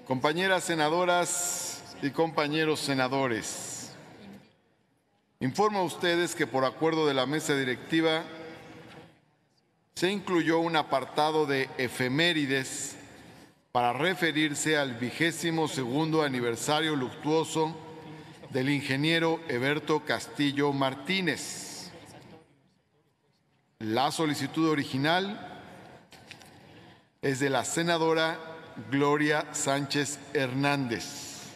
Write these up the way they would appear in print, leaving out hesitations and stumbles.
Compañeras senadoras y compañeros senadores, informo a ustedes que por acuerdo de la mesa directiva se incluyó un apartado de efemérides para referirse al 22º aniversario luctuoso del ingeniero Heberto Castillo Martínez. La solicitud original es de la senadora Gloria Sánchez Hernández.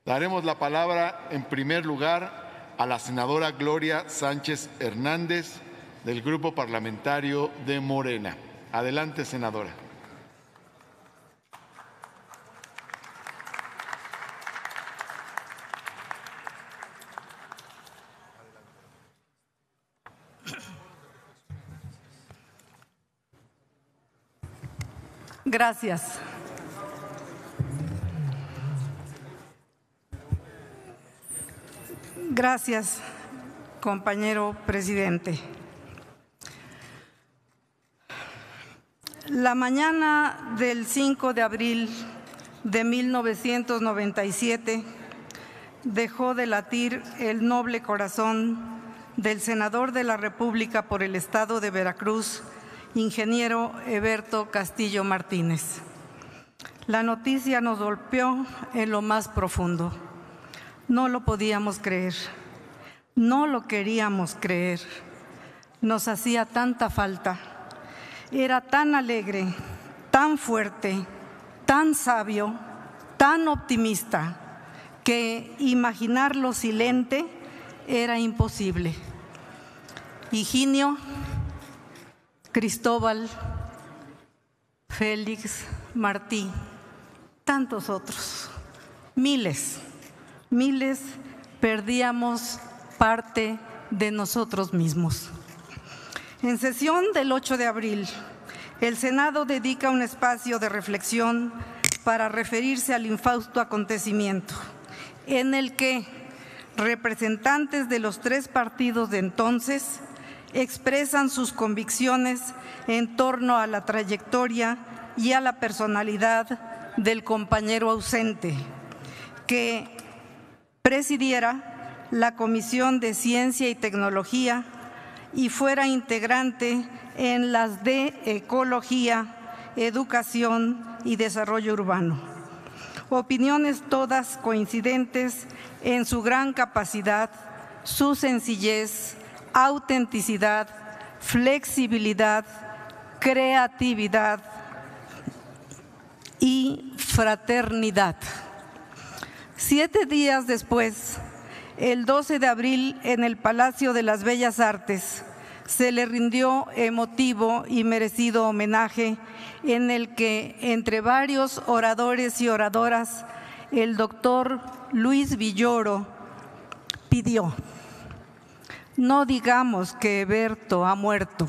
Daremos la palabra en primer lugar a la senadora Gloria Sánchez Hernández del Grupo Parlamentario de Morena. Adelante, senadora. Gracias. Gracias, compañero presidente. La mañana del 5 de abril de 1997 dejó de latir el noble corazón del senador de la República por el estado de Veracruz, ingeniero Heberto Castillo Martínez. La noticia nos golpeó en lo más profundo. No lo podíamos creer, no lo queríamos creer. Nos hacía tanta falta. Era tan alegre, tan fuerte, tan sabio, tan optimista, que imaginarlo silente era imposible. Higinio, Cristóbal, Félix, Martí, tantos otros, miles perdíamos parte de nosotros mismos. En sesión del 8 de abril, el Senado dedica un espacio de reflexión para referirse al infausto acontecimiento, en el que representantes de los tres partidos de entonces expresan sus convicciones en torno a la trayectoria y a la personalidad del compañero ausente, que presidiera la Comisión de Ciencia y Tecnología y fuera integrante en las de Ecología, Educación y Desarrollo Urbano. Opiniones todas coincidentes en su gran capacidad, su sencillez, autenticidad, flexibilidad, creatividad y fraternidad. 7 días después, el 12 de abril, en el Palacio de las Bellas Artes, se le rindió emotivo y merecido homenaje en el que, entre varios oradores y oradoras, el doctor Luis Villoro pidió: no digamos que Heberto ha muerto,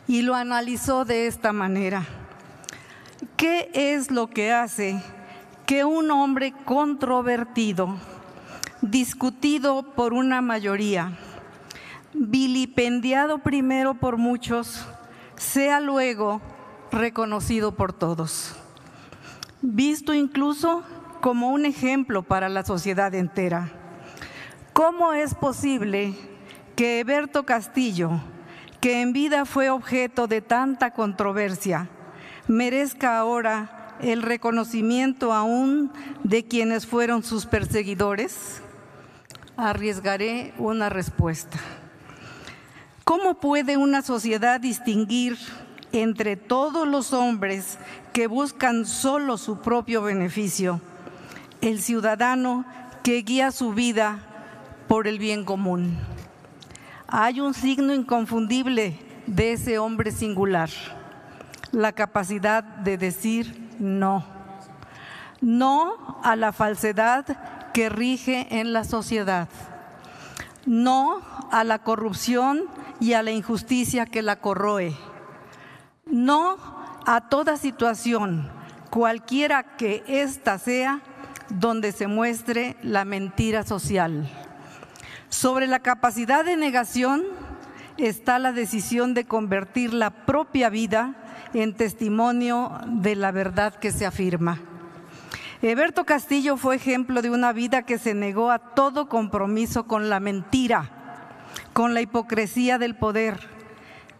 y lo analizó de esta manera: ¿qué es lo que hace que un hombre controvertido, discutido por una mayoría, vilipendiado primero por muchos, sea luego reconocido por todos, visto incluso como un ejemplo para la sociedad entera? ¿Cómo es posible que Heberto Castillo, que en vida fue objeto de tanta controversia, merezca ahora el reconocimiento aún de quienes fueron sus perseguidores? Arriesgaré una respuesta. ¿Cómo puede una sociedad distinguir entre todos los hombres que buscan solo su propio beneficio, el ciudadano que guía su vida por el bien común? Hay un signo inconfundible de ese hombre singular: la capacidad de decir no. No a la falsedad que rige en la sociedad. No a la corrupción y a la injusticia que la corroe. No a toda situación, cualquiera que ésta sea, donde se muestre la mentira social. Sobre la capacidad de negación está la decisión de convertir la propia vida en testimonio de la verdad que se afirma. Heberto Castillo fue ejemplo de una vida que se negó a todo compromiso con la mentira, con la hipocresía del poder,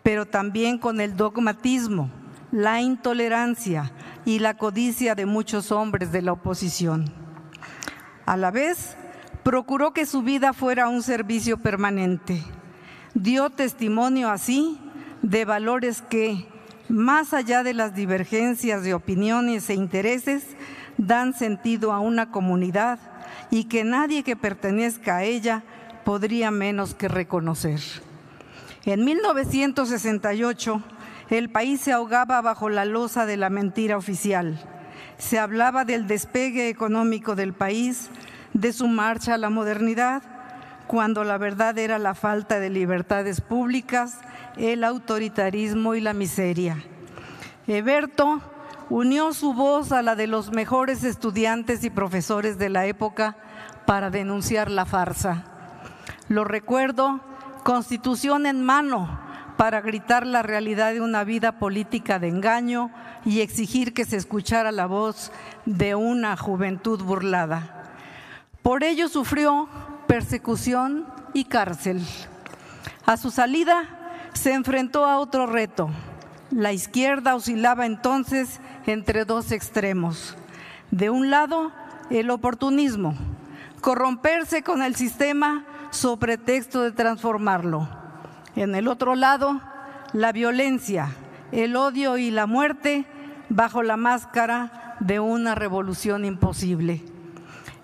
pero también con el dogmatismo, la intolerancia y la codicia de muchos hombres de la oposición. A la vez, procuró que su vida fuera un servicio permanente. Dio testimonio así de valores que, más allá de las divergencias de opiniones e intereses, dan sentido a una comunidad y que nadie que pertenezca a ella podría menos que reconocer. En 1968, el país se ahogaba bajo la losa de la mentira oficial. Se hablaba del despegue económico del país, de su marcha a la modernidad, cuando la verdad era la falta de libertades públicas, el autoritarismo y la miseria. Heberto unió su voz a la de los mejores estudiantes y profesores de la época para denunciar la farsa. Lo recuerdo, Constitución en mano, para gritar la realidad de una vida política de engaño y exigir que se escuchara la voz de una juventud burlada. Por ello sufrió persecución y cárcel. A su salida se enfrentó a otro reto. La izquierda oscilaba entonces entre dos extremos. De un lado, el oportunismo, corromperse con el sistema sobre pretexto de transformarlo. En el otro lado, la violencia, el odio y la muerte bajo la máscara de una revolución imposible.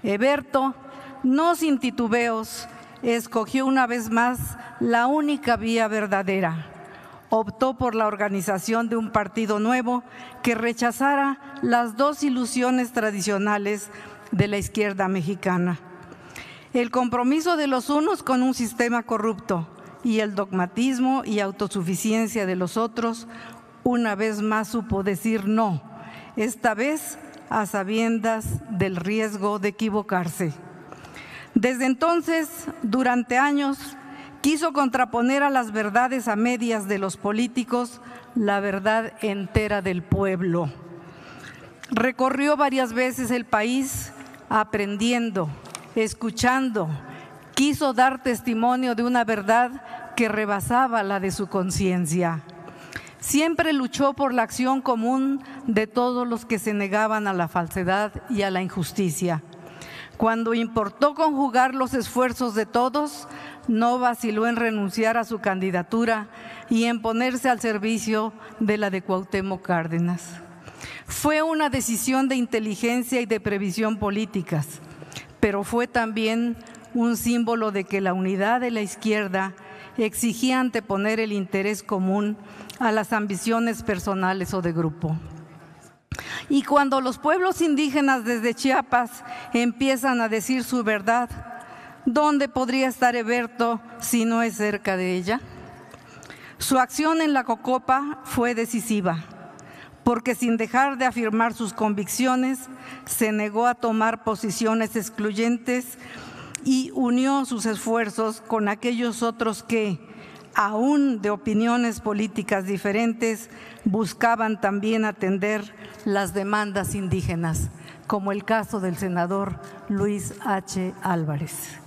Heberto, no sin titubeos, escogió una vez más la única vía verdadera. Optó por la organización de un partido nuevo que rechazara las dos ilusiones tradicionales de la izquierda mexicana: el compromiso de los unos con un sistema corrupto y el dogmatismo y autosuficiencia de los otros. Una vez más supo decir no, esta vez a sabiendas del riesgo de equivocarse. Desde entonces, durante años, quiso contraponer a las verdades a medias de los políticos la verdad entera del pueblo. Recorrió varias veces el país aprendiendo, escuchando. Quiso dar testimonio de una verdad que rebasaba la de su conciencia. Siempre luchó por la acción común de todos los que se negaban a la falsedad y a la injusticia. Cuando importó conjugar los esfuerzos de todos, no vaciló en renunciar a su candidatura y en ponerse al servicio de la de Cuauhtémoc Cárdenas. Fue una decisión de inteligencia y de previsión políticas, pero fue también un símbolo de que la unidad de la izquierda exigía anteponer el interés común a las ambiciones personales o de grupo. Y cuando los pueblos indígenas desde Chiapas empiezan a decir su verdad, ¿dónde podría estar Heberto si no es cerca de ella? Su acción en la Cocopa fue decisiva, porque sin dejar de afirmar sus convicciones, se negó a tomar posiciones excluyentes y unió sus esfuerzos con aquellos otros que, aún de opiniones políticas diferentes, buscaban también atender las demandas indígenas, como el caso del senador Luis H. Álvarez.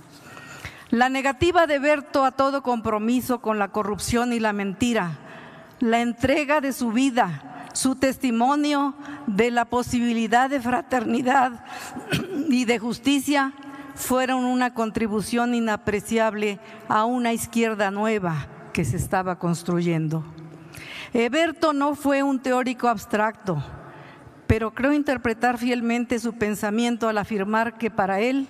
La negativa de Heberto a todo compromiso con la corrupción y la mentira, la entrega de su vida, su testimonio de la posibilidad de fraternidad y de justicia, fueron una contribución inapreciable a una izquierda nueva que se estaba construyendo. Heberto no fue un teórico abstracto, pero creo interpretar fielmente su pensamiento al afirmar que para él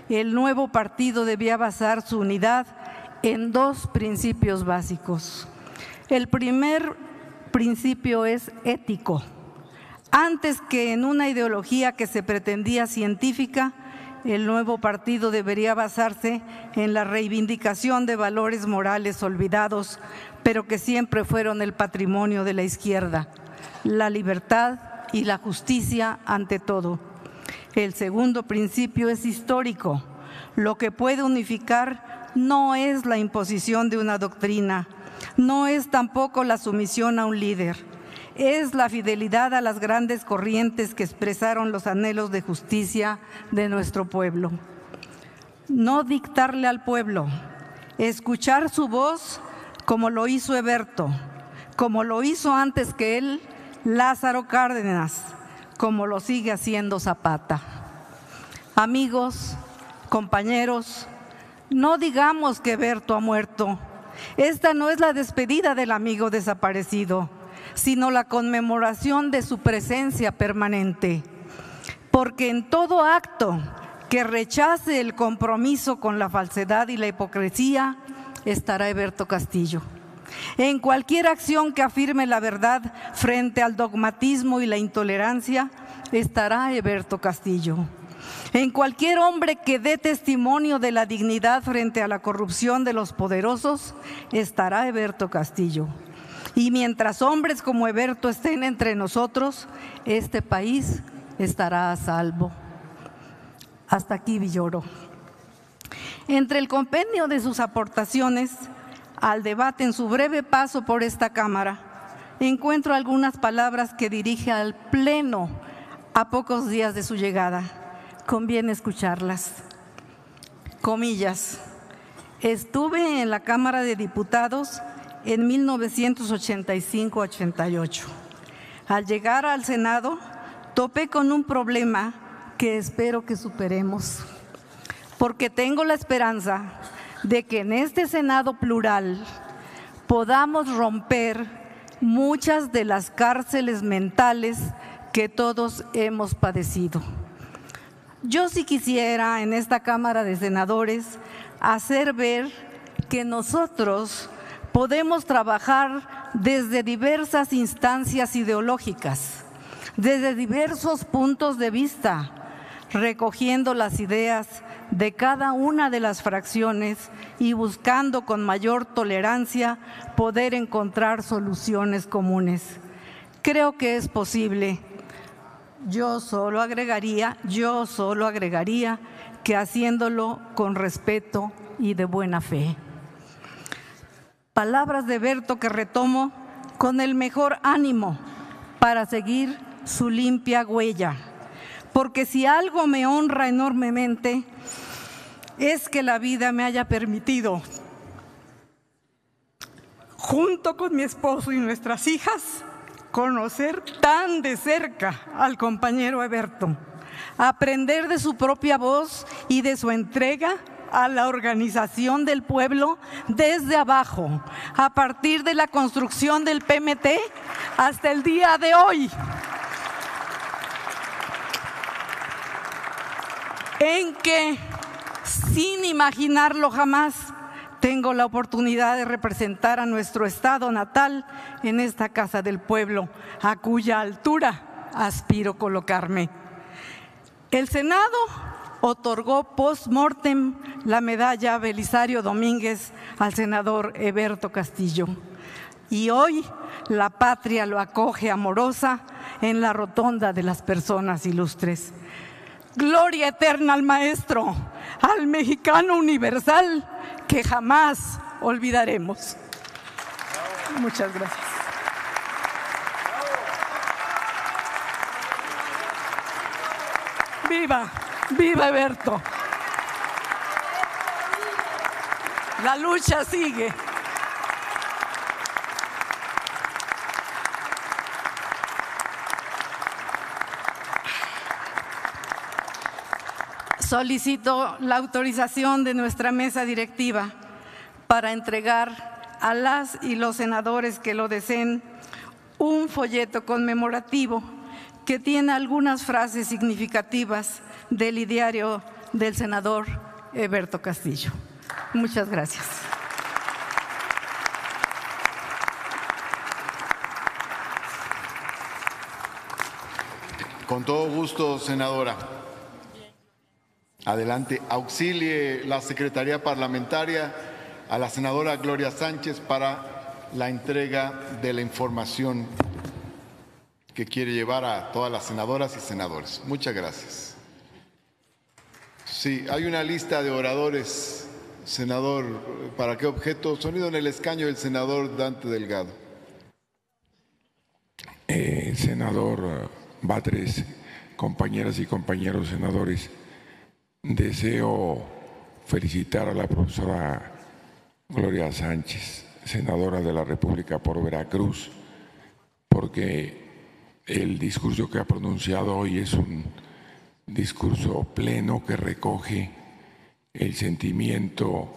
el nuevo partido debía basar su unidad en dos principios básicos. El primer principio es ético. Antes que en una ideología que se pretendía científica, el nuevo partido debería basarse en la reivindicación de valores morales olvidados, pero que siempre fueron el patrimonio de la izquierda: la libertad y la justicia ante todo. El segundo principio es histórico. Lo que puede unificar no es la imposición de una doctrina, no es tampoco la sumisión a un líder. es la fidelidad a las grandes corrientes que expresaron los anhelos de justicia de nuestro pueblo. No dictarle al pueblo, escuchar su voz como lo hizo Heberto, como lo hizo antes que él Lázaro Cárdenas, como lo sigue haciendo Zapata. Amigos, compañeros, no digamos que Heberto ha muerto. Esta no es la despedida del amigo desaparecido, sino la conmemoración de su presencia permanente. Porque en todo acto que rechace el compromiso con la falsedad y la hipocresía, estará Heberto Castillo. En cualquier acción que afirme la verdad frente al dogmatismo y la intolerancia, estará Heberto Castillo. En cualquier hombre que dé testimonio de la dignidad frente a la corrupción de los poderosos, estará Heberto Castillo. Y mientras hombres como Heberto estén entre nosotros, este país estará a salvo. Hasta aquí Villoro. Entre el compendio de sus aportaciones al debate en su breve paso por esta Cámara, encuentro algunas palabras que dirige al Pleno a pocos días de su llegada. Conviene escucharlas. Comillas: estuve en la Cámara de Diputados en 1985-88. Al llegar al Senado, topé con un problema que espero que superemos, porque tengo la esperanza de que en este Senado plural podamos romper muchas de las cárceles mentales que todos hemos padecido. Yo sí quisiera en esta Cámara de Senadores hacer ver que nosotros podemos trabajar desde diversas instancias ideológicas, desde diversos puntos de vista, recogiendo las ideas de cada una de las fracciones y buscando con mayor tolerancia poder encontrar soluciones comunes. Creo que es posible. Yo solo agregaría que haciéndolo con respeto y de buena fe. Palabras de Heberto que retomo con el mejor ánimo para seguir su limpia huella, porque si algo me honra enormemente es que la vida me haya permitido, junto con mi esposo y nuestras hijas, conocer tan de cerca al compañero Heberto, aprender de su propia voz y de su entrega a la organización del pueblo desde abajo, a partir de la construcción del PMT hasta el día de hoy, en que, sin imaginarlo jamás, tengo la oportunidad de representar a nuestro estado natal en esta Casa del Pueblo, a cuya altura aspiro colocarme. El Senado otorgó post-mortem la medalla Belisario Domínguez al senador Heberto Castillo. Y hoy la patria lo acoge amorosa en la rotonda de las personas ilustres. Gloria eterna al maestro, al mexicano universal que jamás olvidaremos. Muchas gracias. ¡Viva! ¡Viva Heberto! La lucha sigue. Solicito la autorización de nuestra mesa directiva para entregar a las y los senadores que lo deseen un folleto conmemorativo que tiene algunas frases significativas del ideario del senador Heberto Castillo. Muchas gracias. Con todo gusto, senadora. Adelante, auxilie la Secretaría Parlamentaria a la senadora Gloria Sánchez para la entrega de la información que quiere llevar a todas las senadoras y senadores. Muchas gracias. Sí, hay una lista de oradores, senador. ¿Para qué objeto? Sonido en el escaño del senador Dante Delgado. Senador Batres, compañeras y compañeros senadores, deseo felicitar a la profesora Gloria Sánchez, senadora de la República por Veracruz, porque el discurso que ha pronunciado hoy es un discurso pleno que recoge el sentimiento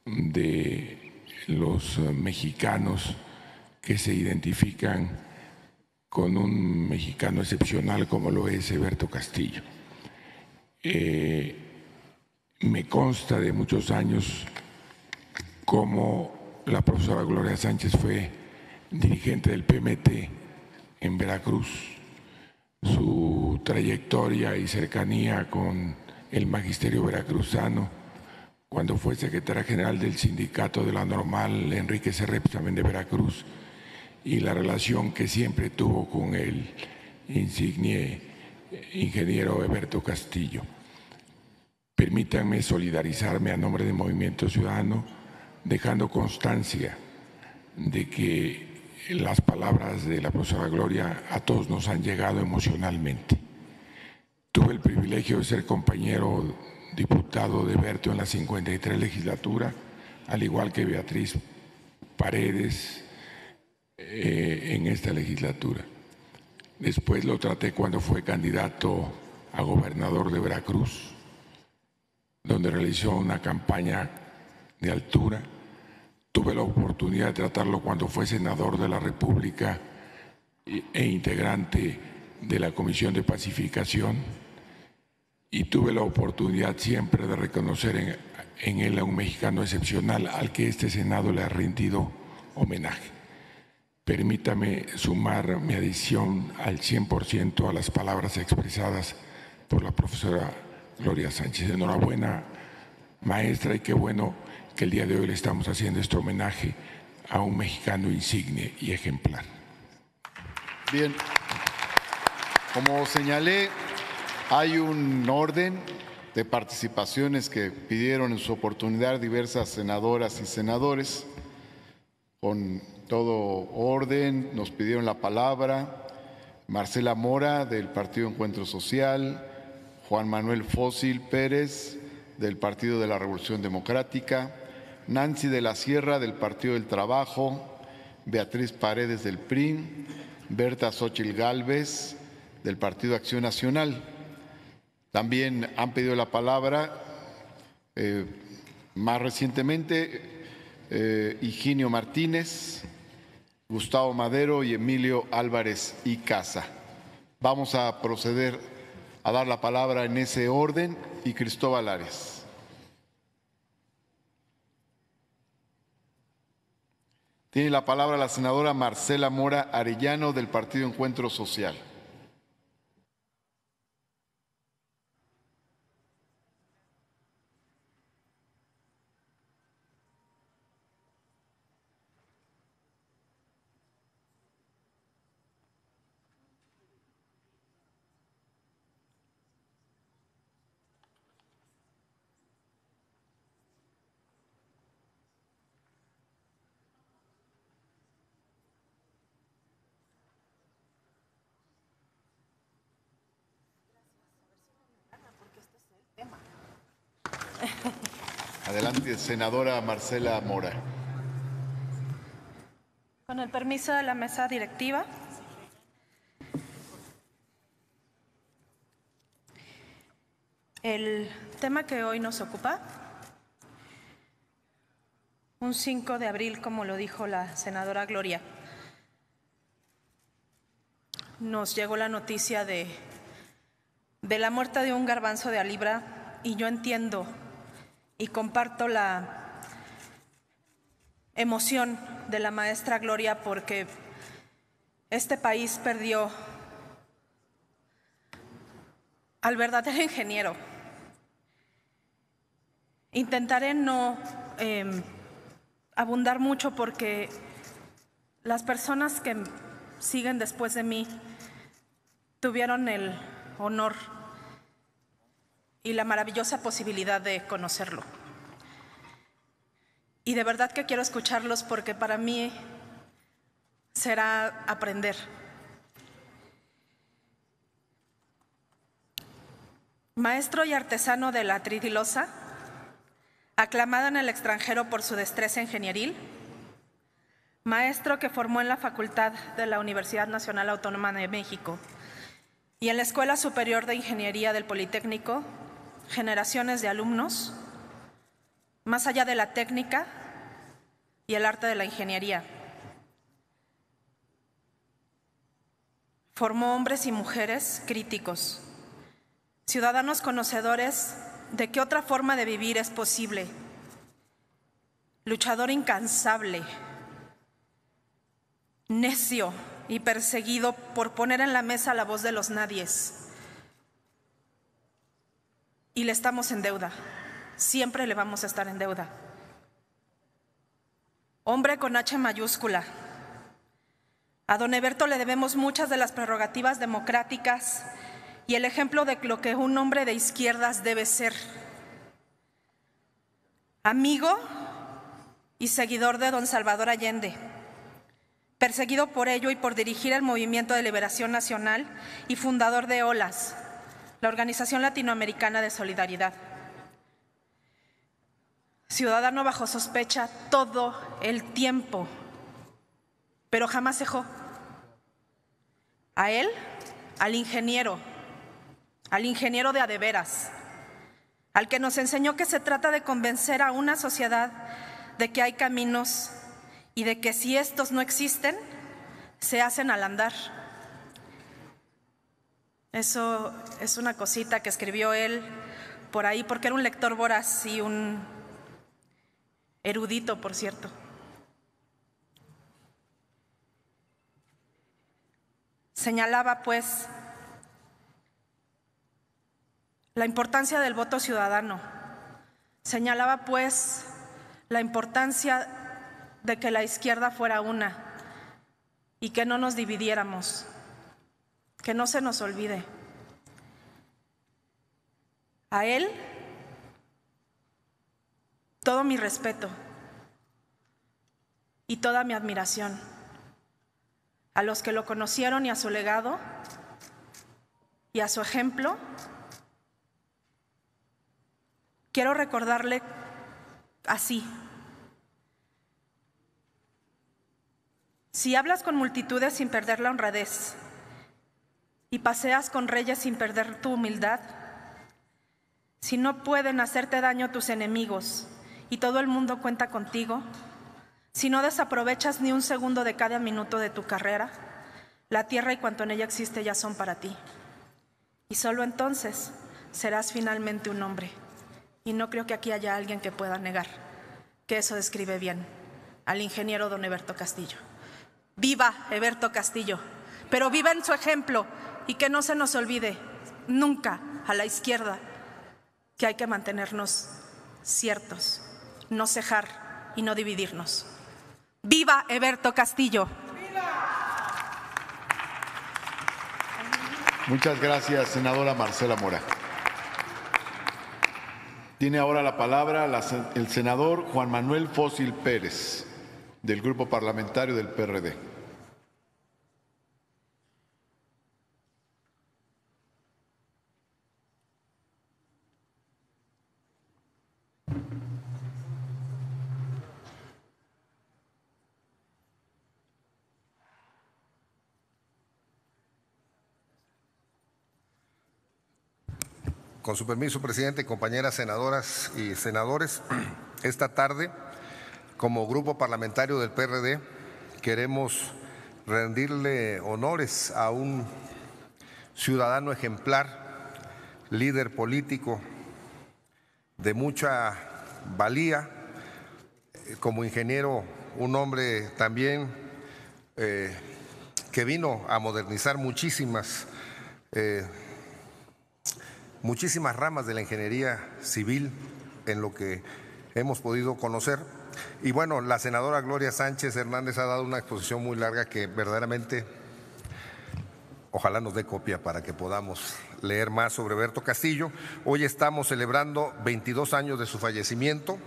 de los mexicanos que se identifican con un mexicano excepcional como lo es Eberto Castillo. Me consta de muchos años cómo la profesora Gloria Sánchez fue dirigente del PMT en Veracruz. Su trayectoria y cercanía con el magisterio veracruzano, cuando fue secretaria general del sindicato de la Normal Enrique Serrep, también de Veracruz, y la relación que siempre tuvo con el insigne ingeniero Eberto Castillo. Permítanme solidarizarme a nombre del Movimiento Ciudadano, dejando constancia de que las palabras de la profesora Gloria a todos nos han llegado emocionalmente. Tuve el privilegio de ser compañero diputado de Eberto en la 53 legislatura, al igual que Beatriz Paredes en esta legislatura. Después lo traté cuando fue candidato a gobernador de Veracruz, donde realizó una campaña de altura. Tuve la oportunidad de tratarlo cuando fue senador de la República e integrante de la Comisión de Pacificación, y tuve la oportunidad siempre de reconocer en él a un mexicano excepcional al que este Senado le ha rendido homenaje. Permítame sumar mi adición al 100% a las palabras expresadas por la profesora Gloria Sánchez. Enhorabuena, maestra, y qué bueno que el día de hoy le estamos haciendo este homenaje a un mexicano insigne y ejemplar. Bien, como señalé, hay un orden de participaciones que pidieron en su oportunidad diversas senadoras y senadores. Con todo orden nos pidieron la palabra Marcela Mora del Partido Encuentro Social, Juan Manuel Fósil Pérez del Partido de la Revolución Democrática, Nancy de la Sierra del Partido del Trabajo, Beatriz Paredes del PRI, Berta Xóchitl Gálvez del Partido Acción Nacional. También han pedido la palabra más recientemente Higinio Martínez, Gustavo Madero y Emilio Álvarez y Casa. Vamos a proceder a dar la palabra en ese orden, y Cristóbal Ares. Tiene la palabra la senadora Marcela Mora Arellano del Partido Encuentro Social. Adelante, senadora Marcela Mora. Con el permiso de la mesa directiva. El tema que hoy nos ocupa, un 5 de abril, como lo dijo la senadora Gloria, nos llegó la noticia de la muerte de un garbanzo de a libra, y yo entiendo y comparto la emoción de la maestra Gloria, porque este país perdió al verdadero ingeniero. Intentaré no abundar mucho, porque las personas que siguen después de mí tuvieron el honor y la maravillosa posibilidad de conocerlo. Y de verdad que quiero escucharlos, porque para mí será aprender maestro y artesano de la tridilosa, aclamado en el extranjero por su destreza ingenieril, maestro que formó en la Facultad de la Universidad Nacional Autónoma de México y en la Escuela Superior de Ingeniería del Politécnico, generaciones de alumnos, más allá de la técnica y el arte de la ingeniería. Formó hombres y mujeres críticos, ciudadanos conocedores de qué otra forma de vivir es posible, luchador incansable, necio y perseguido por poner en la mesa la voz de los nadies. Y le estamos en deuda, siempre le vamos a estar en deuda. Hombre con H mayúscula. A don Eberto le debemos muchas de las prerrogativas democráticas y el ejemplo de lo que un hombre de izquierdas debe ser. Amigo y seguidor de don Salvador Allende, perseguido por ello y por dirigir el Movimiento de Liberación Nacional y fundador de OLAS, la Organización Latinoamericana de Solidaridad. Ciudadano bajo sospecha todo el tiempo, pero jamás cejó. A él, al ingeniero de a de veras, al que nos enseñó que se trata de convencer a una sociedad de que hay caminos y de que si estos no existen, se hacen al andar. Eso es una cosita que escribió él por ahí, porque era un lector voraz y un erudito, por cierto. Señalaba, pues, la importancia del voto ciudadano. Señalaba, pues, la importancia de que la izquierda fuera una y que no nos dividiéramos, que no se nos olvide. A él, todo mi respeto y toda mi admiración. A los que lo conocieron y a su legado y a su ejemplo, quiero recordarle así. Si hablas con multitudes sin perder la honradez y paseas con reyes sin perder tu humildad, si no pueden hacerte daño tus enemigos y todo el mundo cuenta contigo, si no desaprovechas ni un segundo de cada minuto de tu carrera, la tierra y cuanto en ella existe ya son para ti. Y solo entonces serás finalmente un hombre. Y no creo que aquí haya alguien que pueda negar que eso describe bien al ingeniero don Eberto Castillo. Viva Eberto Castillo, pero viva en su ejemplo y que no se nos olvide nunca a la izquierda que hay que mantenernos ciertos, no cejar y no dividirnos. ¡Viva Eberto Castillo! Muchas gracias, senadora Marcela Mora. Tiene ahora la palabra el senador Juan Manuel Fósil Pérez, del Grupo Parlamentario del PRD. Con su permiso, presidente, compañeras senadoras y senadores, esta tarde, como grupo parlamentario del PRD, queremos rendirle honores a un ciudadano ejemplar, líder político de mucha valía, como ingeniero, un hombre también que vino a modernizar muchísimas ramas de la ingeniería civil en lo que hemos podido conocer. Y bueno, la senadora Gloria Sánchez Hernández ha dado una exposición muy larga que verdaderamente ojalá nos dé copia para que podamos leer más sobre Eberto Castillo. Hoy estamos celebrando 22 años de su fallecimiento.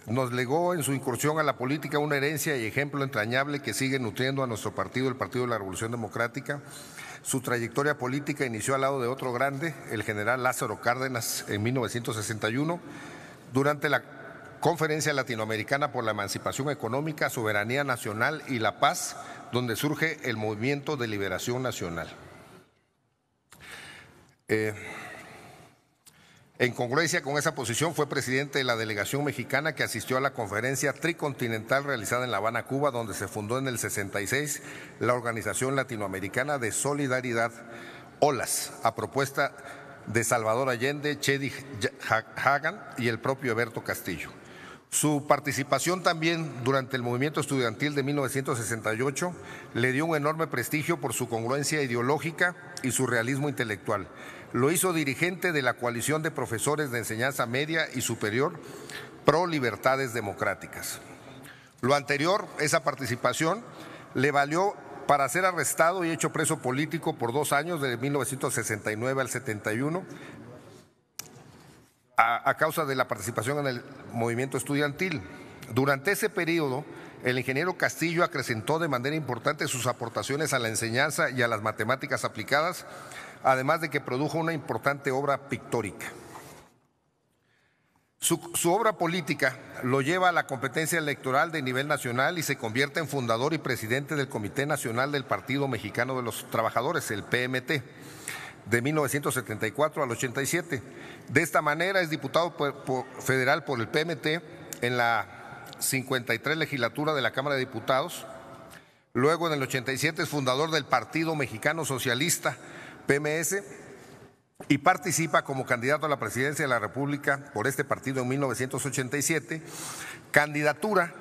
Nos legó en su incursión a la política una herencia y ejemplo entrañable que sigue nutriendo a nuestro partido, el Partido de la Revolución Democrática. Su trayectoria política inició al lado de otro grande, el general Lázaro Cárdenas, en 1961, durante la Conferencia Latinoamericana por la Emancipación Económica, Soberanía Nacional y la Paz, donde surge el Movimiento de Liberación Nacional. En congruencia con esa posición, fue presidente de la delegación mexicana que asistió a la conferencia tricontinental realizada en La Habana, Cuba, donde se fundó en el 66 la Organización Latinoamericana de Solidaridad, OLAS, a propuesta de Salvador Allende, Chedi Hagan y el propio Eberto Castillo. Su participación también durante el movimiento estudiantil de 1968 le dio un enorme prestigio por su congruencia ideológica y su realismo intelectual. Lo hizo dirigente de la coalición de profesores de enseñanza media y superior pro libertades democráticas. Lo anterior, esa participación, le valió para ser arrestado y hecho preso político por 2 años, de 1969 al 71, a causa de la participación en el movimiento estudiantil. Durante ese periodo, el ingeniero Castillo acrecentó de manera importante sus aportaciones a la enseñanza y a las matemáticas aplicadas, además de que produjo una importante obra pictórica. Su obra política lo lleva a la competencia electoral de nivel nacional y se convierte en fundador y presidente del Comité Nacional del Partido Mexicano de los Trabajadores, el PMT, de 1974 al 87. De esta manera es diputado federal por el PMT en la 53 legislatura de la Cámara de Diputados. Luego, en el 87, es fundador del Partido Mexicano Socialista, PMS, y participa como candidato a la presidencia de la República por este partido en 1987, candidatura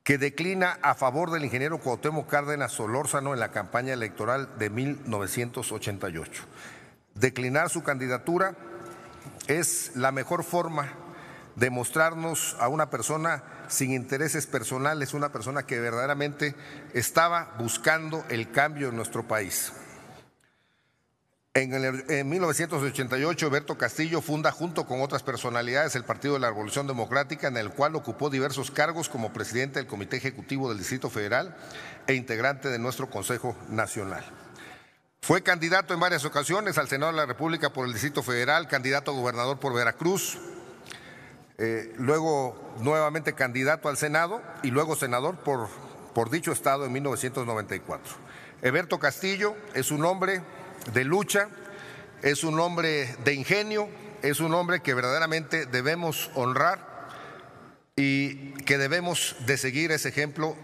que declina a favor del ingeniero Cuauhtémoc Cárdenas Solórzano en la campaña electoral de 1988. Declinar su candidatura es la mejor forma de mostrarnos a una persona sin intereses personales, una persona que verdaderamente estaba buscando el cambio en nuestro país. En 1988, Eberto Castillo funda junto con otras personalidades el Partido de la Revolución Democrática, en el cual ocupó diversos cargos como presidente del Comité Ejecutivo del Distrito Federal e integrante de nuestro Consejo Nacional. Fue candidato en varias ocasiones al Senado de la República por el Distrito Federal, candidato a gobernador por Veracruz, luego nuevamente candidato al Senado y luego senador por dicho estado en 1994. Eberto Castillo es un hombre de lucha, es un hombre de ingenio, es un hombre que verdaderamente debemos honrar y que debemos de seguir ese ejemplo,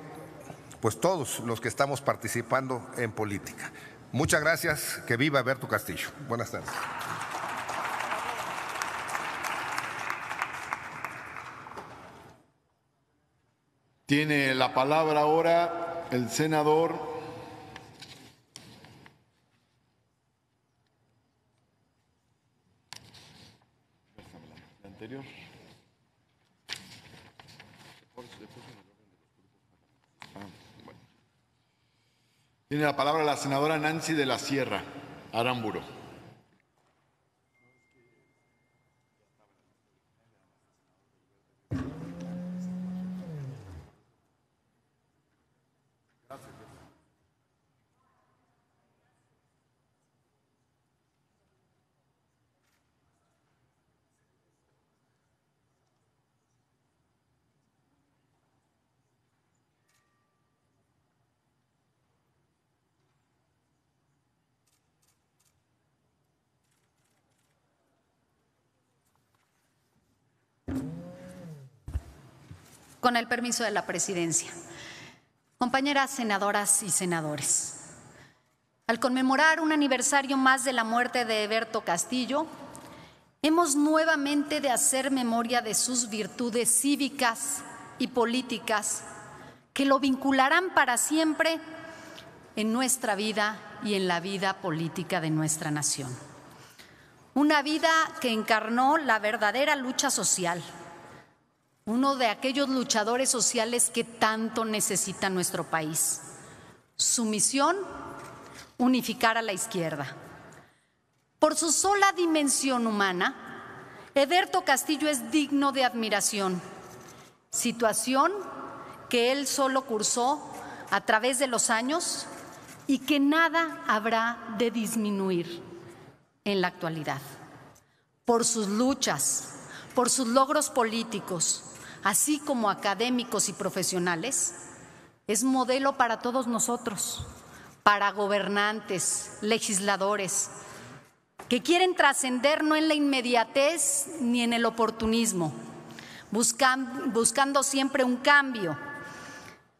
pues todos los que estamos participando en política. Muchas gracias, que viva Eberto Castillo. Buenas tardes. Tiene la palabra ahora el senador anterior. Tiene la palabra la senadora Nancy de la Sierra Aramburo. Con el permiso de la presidencia. Compañeras senadoras y senadores, al conmemorar un aniversario más de la muerte de Eberto Castillo, hemos nuevamente de hacer memoria de sus virtudes cívicas y políticas que lo vincularán para siempre en nuestra vida y en la vida política de nuestra nación. Una vida que encarnó la verdadera lucha social, uno de aquellos luchadores sociales que tanto necesita nuestro país. Su misión, unificar a la izquierda. Por su sola dimensión humana, Eberto Castillo es digno de admiración, situación que él solo cursó a través de los años y que nada habrá de disminuir en la actualidad. Por sus luchas, por sus logros políticos, así como académicos y profesionales, es modelo para todos nosotros, para gobernantes, legisladores, que quieren trascender no en la inmediatez ni en el oportunismo, buscando siempre un cambio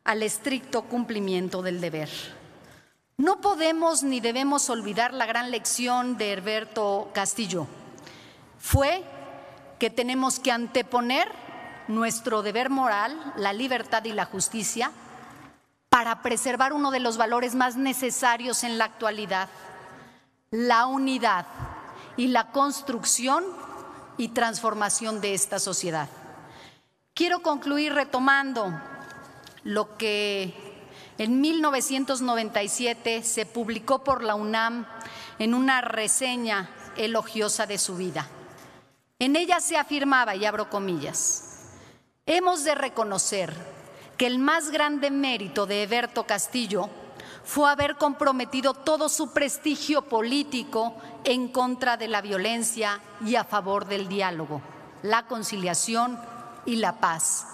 al estricto cumplimiento del deber. No podemos ni debemos olvidar la gran lección de Herberto Castillo. Fue que tenemos que anteponer nuestro deber moral, la libertad y la justicia, para preservar uno de los valores más necesarios en la actualidad: la unidad y la construcción y transformación de esta sociedad. Quiero concluir retomando lo que en 1997 se publicó por la UNAM en una reseña elogiosa de su vida. En ella se afirmaba, y abro comillas: hemos de reconocer que el más grande mérito de Herberto Castillo fue haber comprometido todo su prestigio político en contra de la violencia y a favor del diálogo, la conciliación y la paz,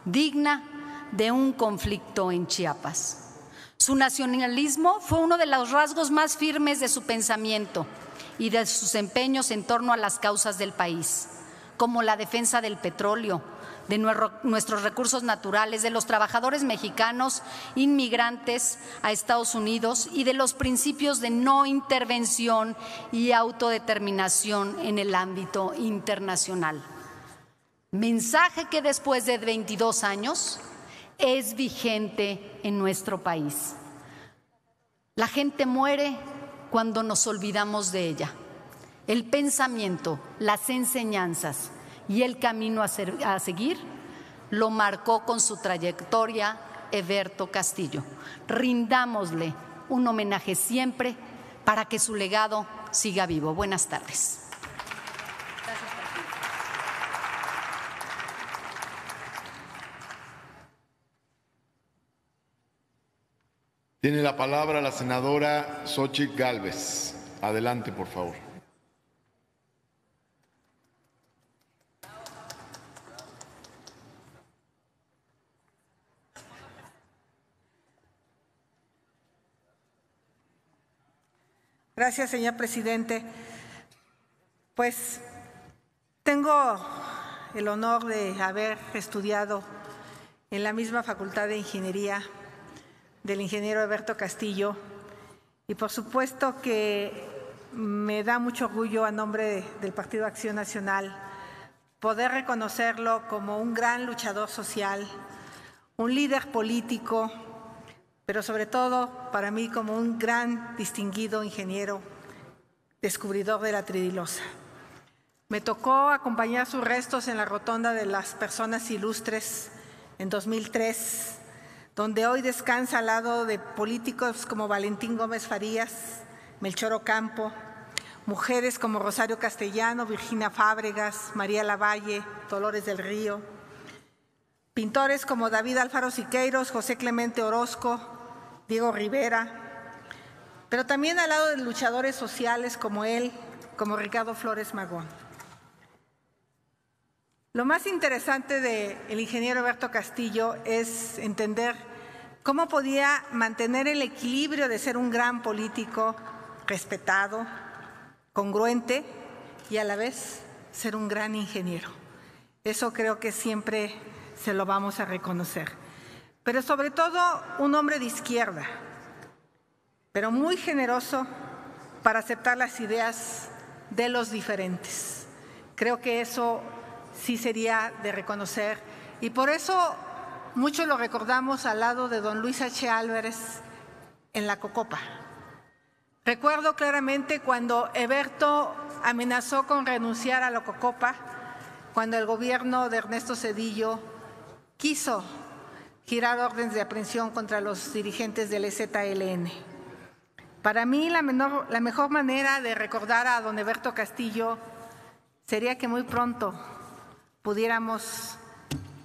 digna de un conflicto en Chiapas. Su nacionalismo fue uno de los rasgos más firmes de su pensamiento y de sus empeños en torno a las causas del país, como la defensa del petróleo, de nuestros recursos naturales, de los trabajadores mexicanos inmigrantes a Estados Unidos y de los principios de no intervención y autodeterminación en el ámbito internacional. Mensaje que después de 22 años es vigente en nuestro país. La gente muere cuando nos olvidamos de ella. El pensamiento, las enseñanzas y el camino a seguir lo marcó con su trayectoria Herberto Castillo. Rindámosle un homenaje siempre para que su legado siga vivo. Buenas tardes. Tiene la palabra la senadora Xóchitl Gálvez. Adelante, por favor. Gracias, señor presidente. Pues tengo el honor de haber estudiado en la misma Facultad de Ingeniería del ingeniero Herberto Castillo, y por supuesto que me da mucho orgullo a nombre del Partido Acción Nacional poder reconocerlo como un gran luchador social, un líder político, pero sobre todo para mí como un gran distinguido ingeniero, descubridor de la tridilosa. Me tocó acompañar sus restos en la Rotonda de las Personas Ilustres en 2003, donde hoy descansa al lado de políticos como Valentín Gómez Farías, Melchor Ocampo, mujeres como Rosario Castellano, Virginia Fábregas, María Lavalle, Dolores del Río, pintores como David Alfaro Siqueiros, José Clemente Orozco, Diego Rivera, pero también al lado de luchadores sociales como él, como Ricardo Flores Magón. Lo más interesante del ingeniero Herberto Castillo es entender cómo podía mantener el equilibrio de ser un gran político respetado, congruente y a la vez ser un gran ingeniero. Eso creo que siempre se lo vamos a reconocer. Pero sobre todo un hombre de izquierda, pero muy generoso para aceptar las ideas de los diferentes. Creo que eso sí sería de reconocer, y por eso mucho lo recordamos al lado de don Luis H. Álvarez en la Cocopa. Recuerdo claramente cuando Herberto amenazó con renunciar a la Cocopa, cuando el gobierno de Ernesto Zedillo quiso girar órdenes de aprehensión contra los dirigentes del EZLN. Para mí la mejor manera de recordar a don Herberto Castillo sería que muy pronto pudiéramos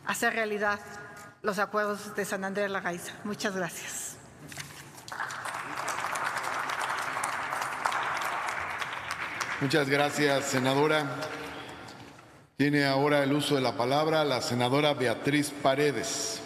hacer realidad los acuerdos de San Andrés Larraiza. Muchas gracias. Muchas gracias, senadora. Tiene ahora el uso de la palabra la senadora Beatriz Paredes.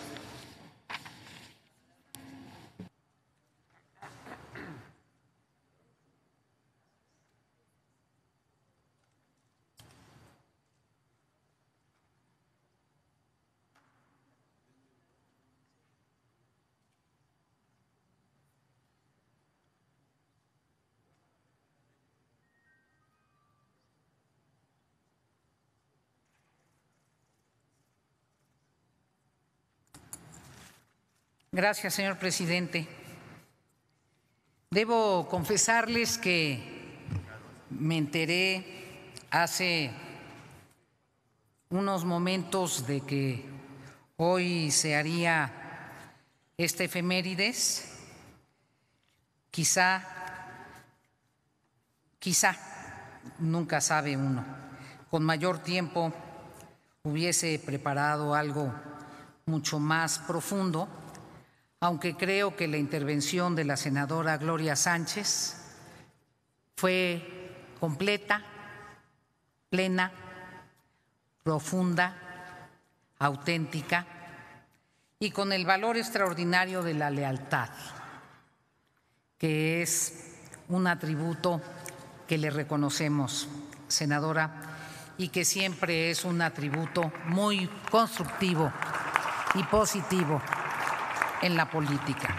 Gracias, señor presidente. Debo confesarles que me enteré hace unos momentos de que hoy se haría esta efemérides. Quizá, nunca sabe uno, con mayor tiempo hubiese preparado algo mucho más profundo, aunque creo que la intervención de la senadora Gloria Sánchez fue completa, plena, profunda, auténtica y con el valor extraordinario de la lealtad, que es un atributo que le reconocemos, senadora, y que siempre es un atributo muy constructivo y positivo en la política.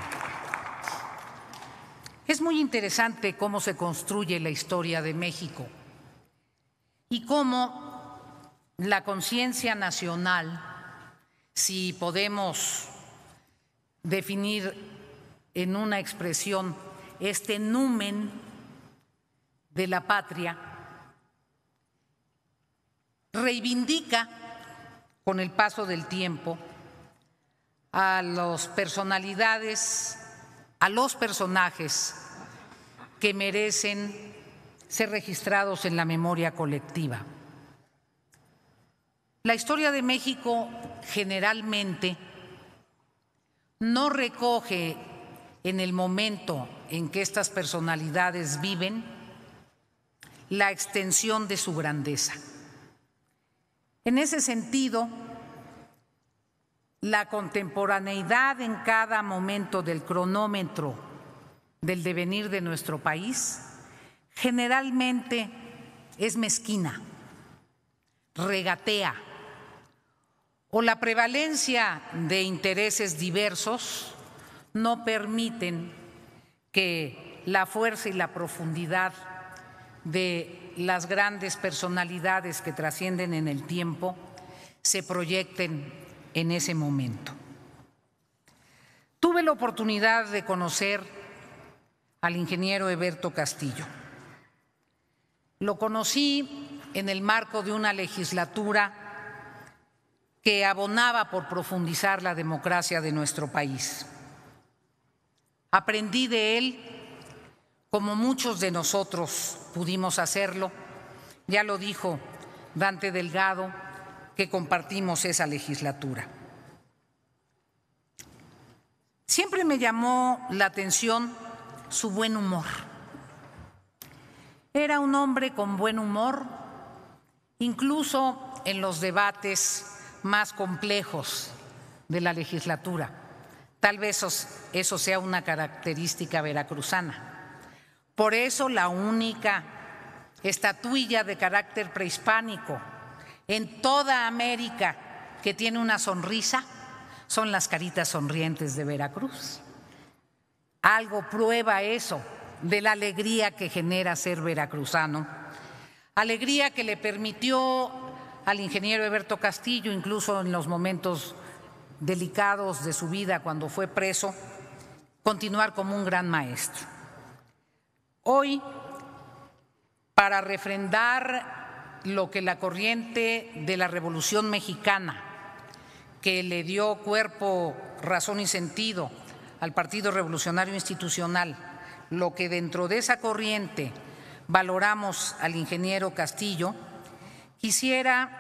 Es muy interesante cómo se construye la historia de México y cómo la conciencia nacional, si podemos definir en una expresión este numen de la patria, reivindica con el paso del tiempo a las personalidades, a los personajes que merecen ser registrados en la memoria colectiva. La historia de México generalmente no recoge en el momento en que estas personalidades viven la extensión de su grandeza. En ese sentido, la contemporaneidad en cada momento del cronómetro del devenir de nuestro país generalmente es mezquina, regatea, o la prevalencia de intereses diversos no permiten que la fuerza y la profundidad de las grandes personalidades que trascienden en el tiempo se proyecten en ese momento. Tuve la oportunidad de conocer al ingeniero Eberto Castillo. Lo conocí en el marco de una legislatura que abonaba por profundizar la democracia de nuestro país. Aprendí de él, como muchos de nosotros pudimos hacerlo, ya lo dijo Dante Delgado, que compartimos esa legislatura. Siempre me llamó la atención su buen humor. Era un hombre con buen humor, incluso en los debates más complejos de la legislatura. Tal vez eso sea una característica veracruzana. Por eso la única estatuilla de carácter prehispánico en toda América que tiene una sonrisa son las caritas sonrientes de Veracruz. Algo prueba eso de la alegría que genera ser veracruzano, alegría que le permitió al ingeniero Eberto Castillo, incluso en los momentos delicados de su vida cuando fue preso, continuar como un gran maestro. Hoy, para refrendar lo que la corriente de la Revolución Mexicana, que le dio cuerpo, razón y sentido al Partido Revolucionario Institucional, lo que dentro de esa corriente valoramos al ingeniero Castillo, quisiera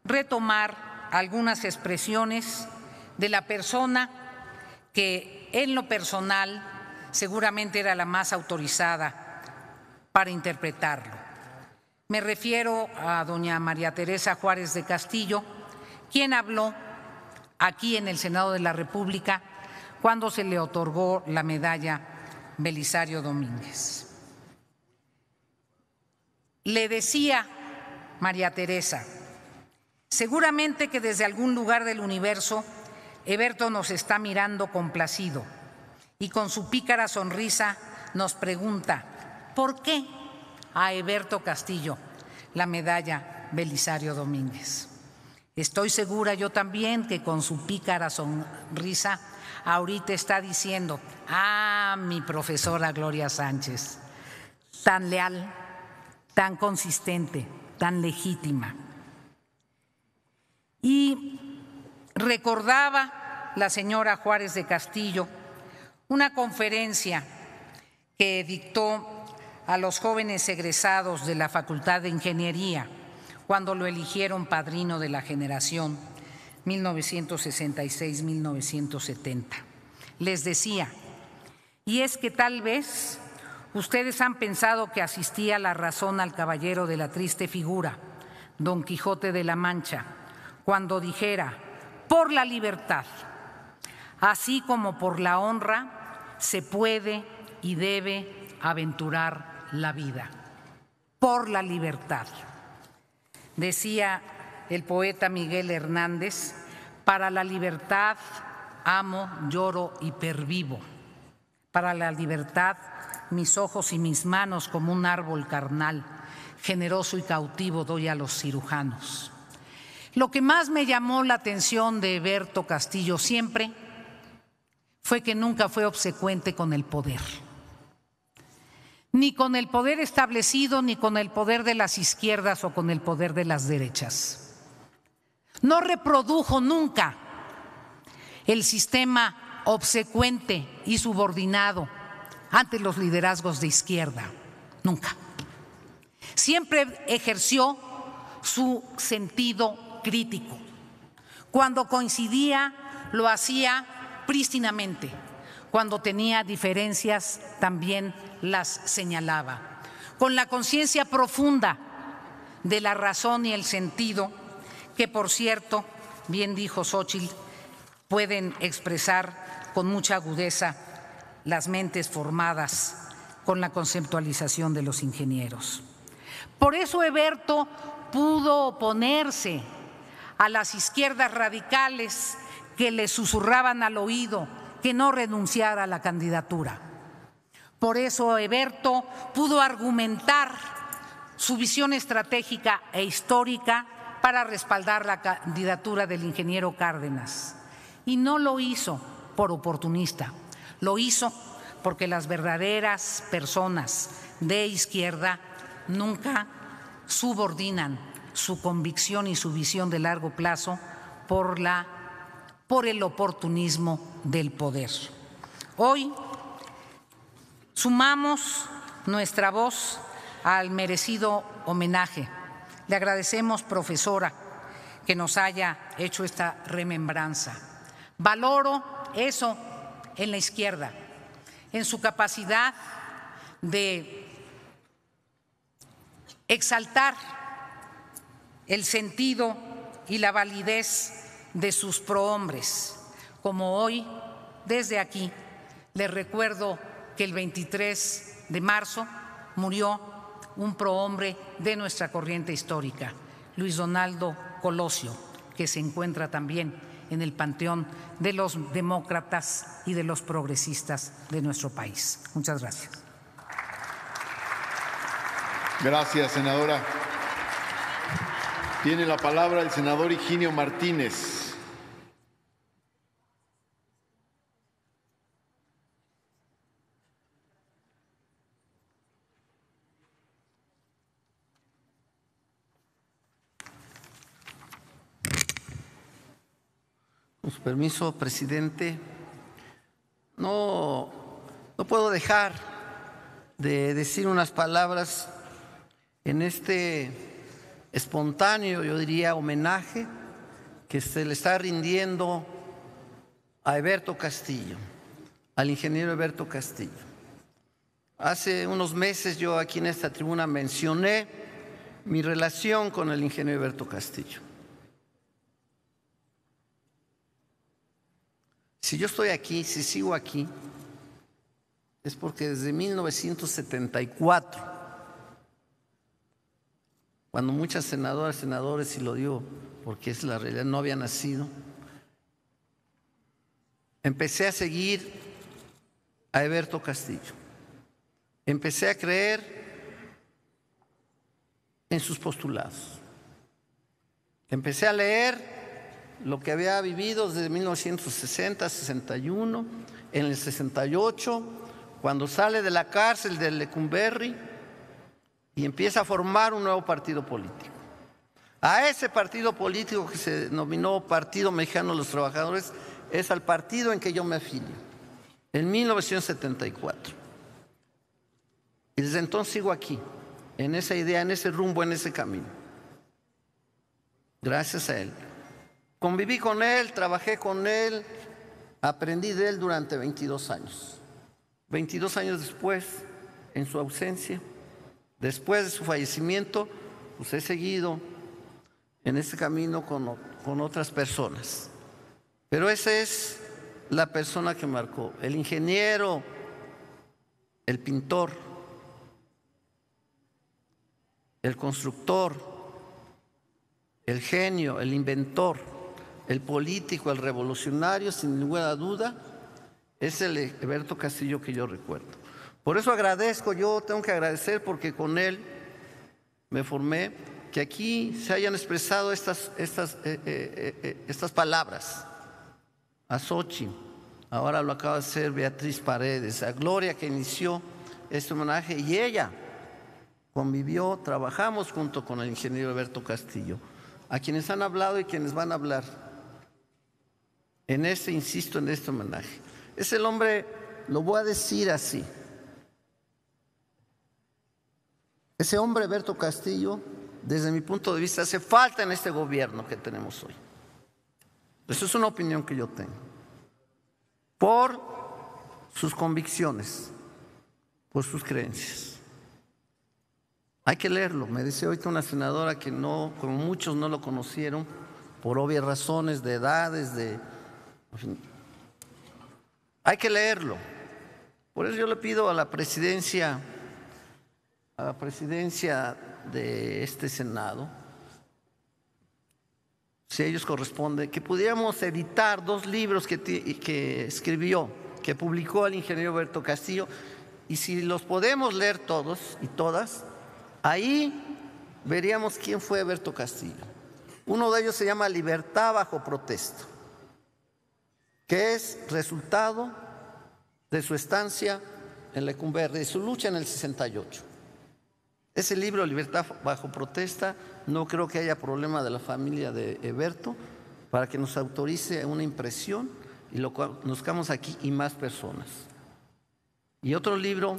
retomar algunas expresiones de la persona que en lo personal seguramente era la más autorizada para interpretarlo. Me refiero a doña María Teresa Juárez de Castillo, quien habló aquí en el Senado de la República cuando se le otorgó la medalla Belisario Domínguez. Le decía María Teresa: seguramente que desde algún lugar del universo Heberto nos está mirando complacido y con su pícara sonrisa nos pregunta: ¿por qué a Heberto Castillo la medalla Belisario Domínguez? Estoy segura yo también que con su pícara sonrisa ahorita está diciendo: ah, mi profesora Gloria Sánchez, tan leal, tan consistente, tan legítima. Y recordaba la señora Juárez de Castillo una conferencia que dictó a los jóvenes egresados de la Facultad de Ingeniería cuando lo eligieron padrino de la generación 1966-1970. Les decía: y es que tal vez ustedes han pensado que asistía la razón al caballero de la triste figura, Don Quijote de la Mancha, cuando dijera: por la libertad, así como por la honra, se puede y debe aventurar la vida. Por la libertad. Decía el poeta Miguel Hernández: para la libertad amo, lloro y pervivo. Para la libertad mis ojos y mis manos como un árbol carnal, generoso y cautivo doy a los cirujanos. Lo que más me llamó la atención de Heberto Castillo siempre fue que nunca fue obsecuente con el poder. Ni con el poder establecido, ni con el poder de las izquierdas o con el poder de las derechas. No reprodujo nunca el sistema obsecuente y subordinado ante los liderazgos de izquierda, nunca. Siempre ejerció su sentido crítico. Cuando coincidía, lo hacía prístinamente. Cuando tenía diferencias, también las señalaba, con la conciencia profunda de la razón y el sentido que, por cierto, bien dijo Xóchitl, pueden expresar con mucha agudeza las mentes formadas con la conceptualización de los ingenieros. Por eso Heberto pudo oponerse a las izquierdas radicales que le susurraban al oído que no renunciara a la candidatura. Por eso Heberto pudo argumentar su visión estratégica e histórica para respaldar la candidatura del ingeniero Cárdenas. Y no lo hizo por oportunista, lo hizo porque las verdaderas personas de izquierda nunca subordinan su convicción y su visión de largo plazo por el oportunismo del poder. Hoy sumamos nuestra voz al merecido homenaje. Le agradecemos, profesora, que nos haya hecho esta remembranza. Valoro eso en la izquierda, en su capacidad de exaltar el sentido y la validez de sus prohombres, como hoy, desde aquí, les recuerdo que el 23 de marzo murió un prohombre de nuestra corriente histórica, Luis Donaldo Colosio, que se encuentra también en el panteón de los demócratas y de los progresistas de nuestro país. Muchas gracias. Gracias, senadora. Tiene la palabra el senador Higinio Martínez. Con su permiso, presidente, no puedo dejar de decir unas palabras en este espontáneo, yo diría, homenaje que se le está rindiendo a Heberto Castillo, al ingeniero Heberto Castillo. Hace unos meses yo aquí en esta tribuna mencioné mi relación con el ingeniero Eberto Castillo. Si yo estoy aquí, si sigo aquí, es porque desde 1974, cuando muchas senadoras, senadores, y lo digo porque es la realidad, no había nacido, empecé a seguir a Eberto Castillo. Empecé a creer en sus postulados. Empecé a leer lo que había vivido desde 1960, 61, en el 68, cuando sale de la cárcel de Lecumberri y empieza a formar un nuevo partido político. A ese partido político que se denominó Partido Mexicano de los Trabajadores es al partido en que yo me afilio, en 1974. Y desde entonces sigo aquí, en esa idea, en ese rumbo, en ese camino. Gracias a él. Conviví con él, trabajé con él, aprendí de él durante 22 años. 22 años después, en su ausencia, después de su fallecimiento, pues he seguido en ese camino con otras personas. Pero esa es la persona que marcó, el ingeniero, el pintor, el constructor, el genio, el inventor, el político, el revolucionario, sin ninguna duda, es el Eberto Castillo que yo recuerdo. Por eso agradezco, yo tengo que agradecer porque con él me formé, que aquí se hayan expresado estas palabras. A Xochitl, ahora lo acaba de hacer Beatriz Paredes, a Gloria que inició este homenaje y ella convivió, trabajamos junto con el ingeniero Eberto Castillo, a quienes han hablado y quienes van a hablar en insisto, en este homenaje. Es el hombre, lo voy a decir así, ese hombre Eberto Castillo, desde mi punto de vista, hace falta en este gobierno que tenemos hoy. Eso es una opinión que yo tengo. Por sus convicciones, por sus creencias. Hay que leerlo. Me dice ahorita una senadora que no, como muchos no lo conocieron, por obvias razones de edades, en fin. Hay que leerlo. Por eso yo le pido a la presidencia de este Senado, si a ellos corresponde, que pudiéramos editar 2 libros que escribió, que publicó el ingeniero Eberto Castillo, y si los podemos leer todos y todas, ahí veríamos quién fue Eberto Castillo. Uno de ellos se llama Libertad bajo protesta, que es resultado de su estancia en Lecumberri, de su lucha en el 68. Ese libro, Libertad bajo protesta, no creo que haya problema de la familia de Eberto para que nos autorice una impresión y lo conozcamos aquí y más personas. Y otro libro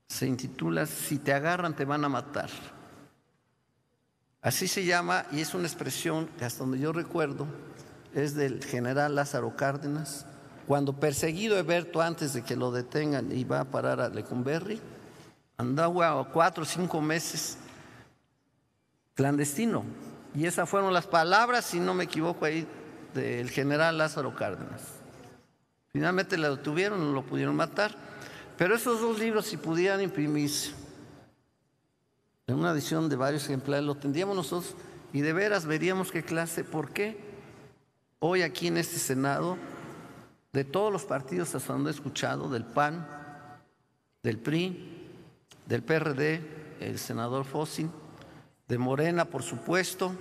se intitula Si te agarran te van a matar. Así se llama y es una expresión que hasta donde yo recuerdo es del general Lázaro Cárdenas, cuando perseguido Eberto antes de que lo detengan y va a parar a Lecumberri, andaba 4 o 5 meses clandestino. Y esas fueron las palabras, si no me equivoco, ahí del general Lázaro Cárdenas. Finalmente lo detuvieron, no lo pudieron matar. Pero esos 2 libros, si pudieran imprimirse en una edición de varios ejemplares, lo tendríamos nosotros y de veras veríamos qué clase, por qué hoy aquí en este Senado, de todos los partidos hasta donde he escuchado, del PAN, del PRI, del PRD, el senador Fossin, de Morena, por supuesto,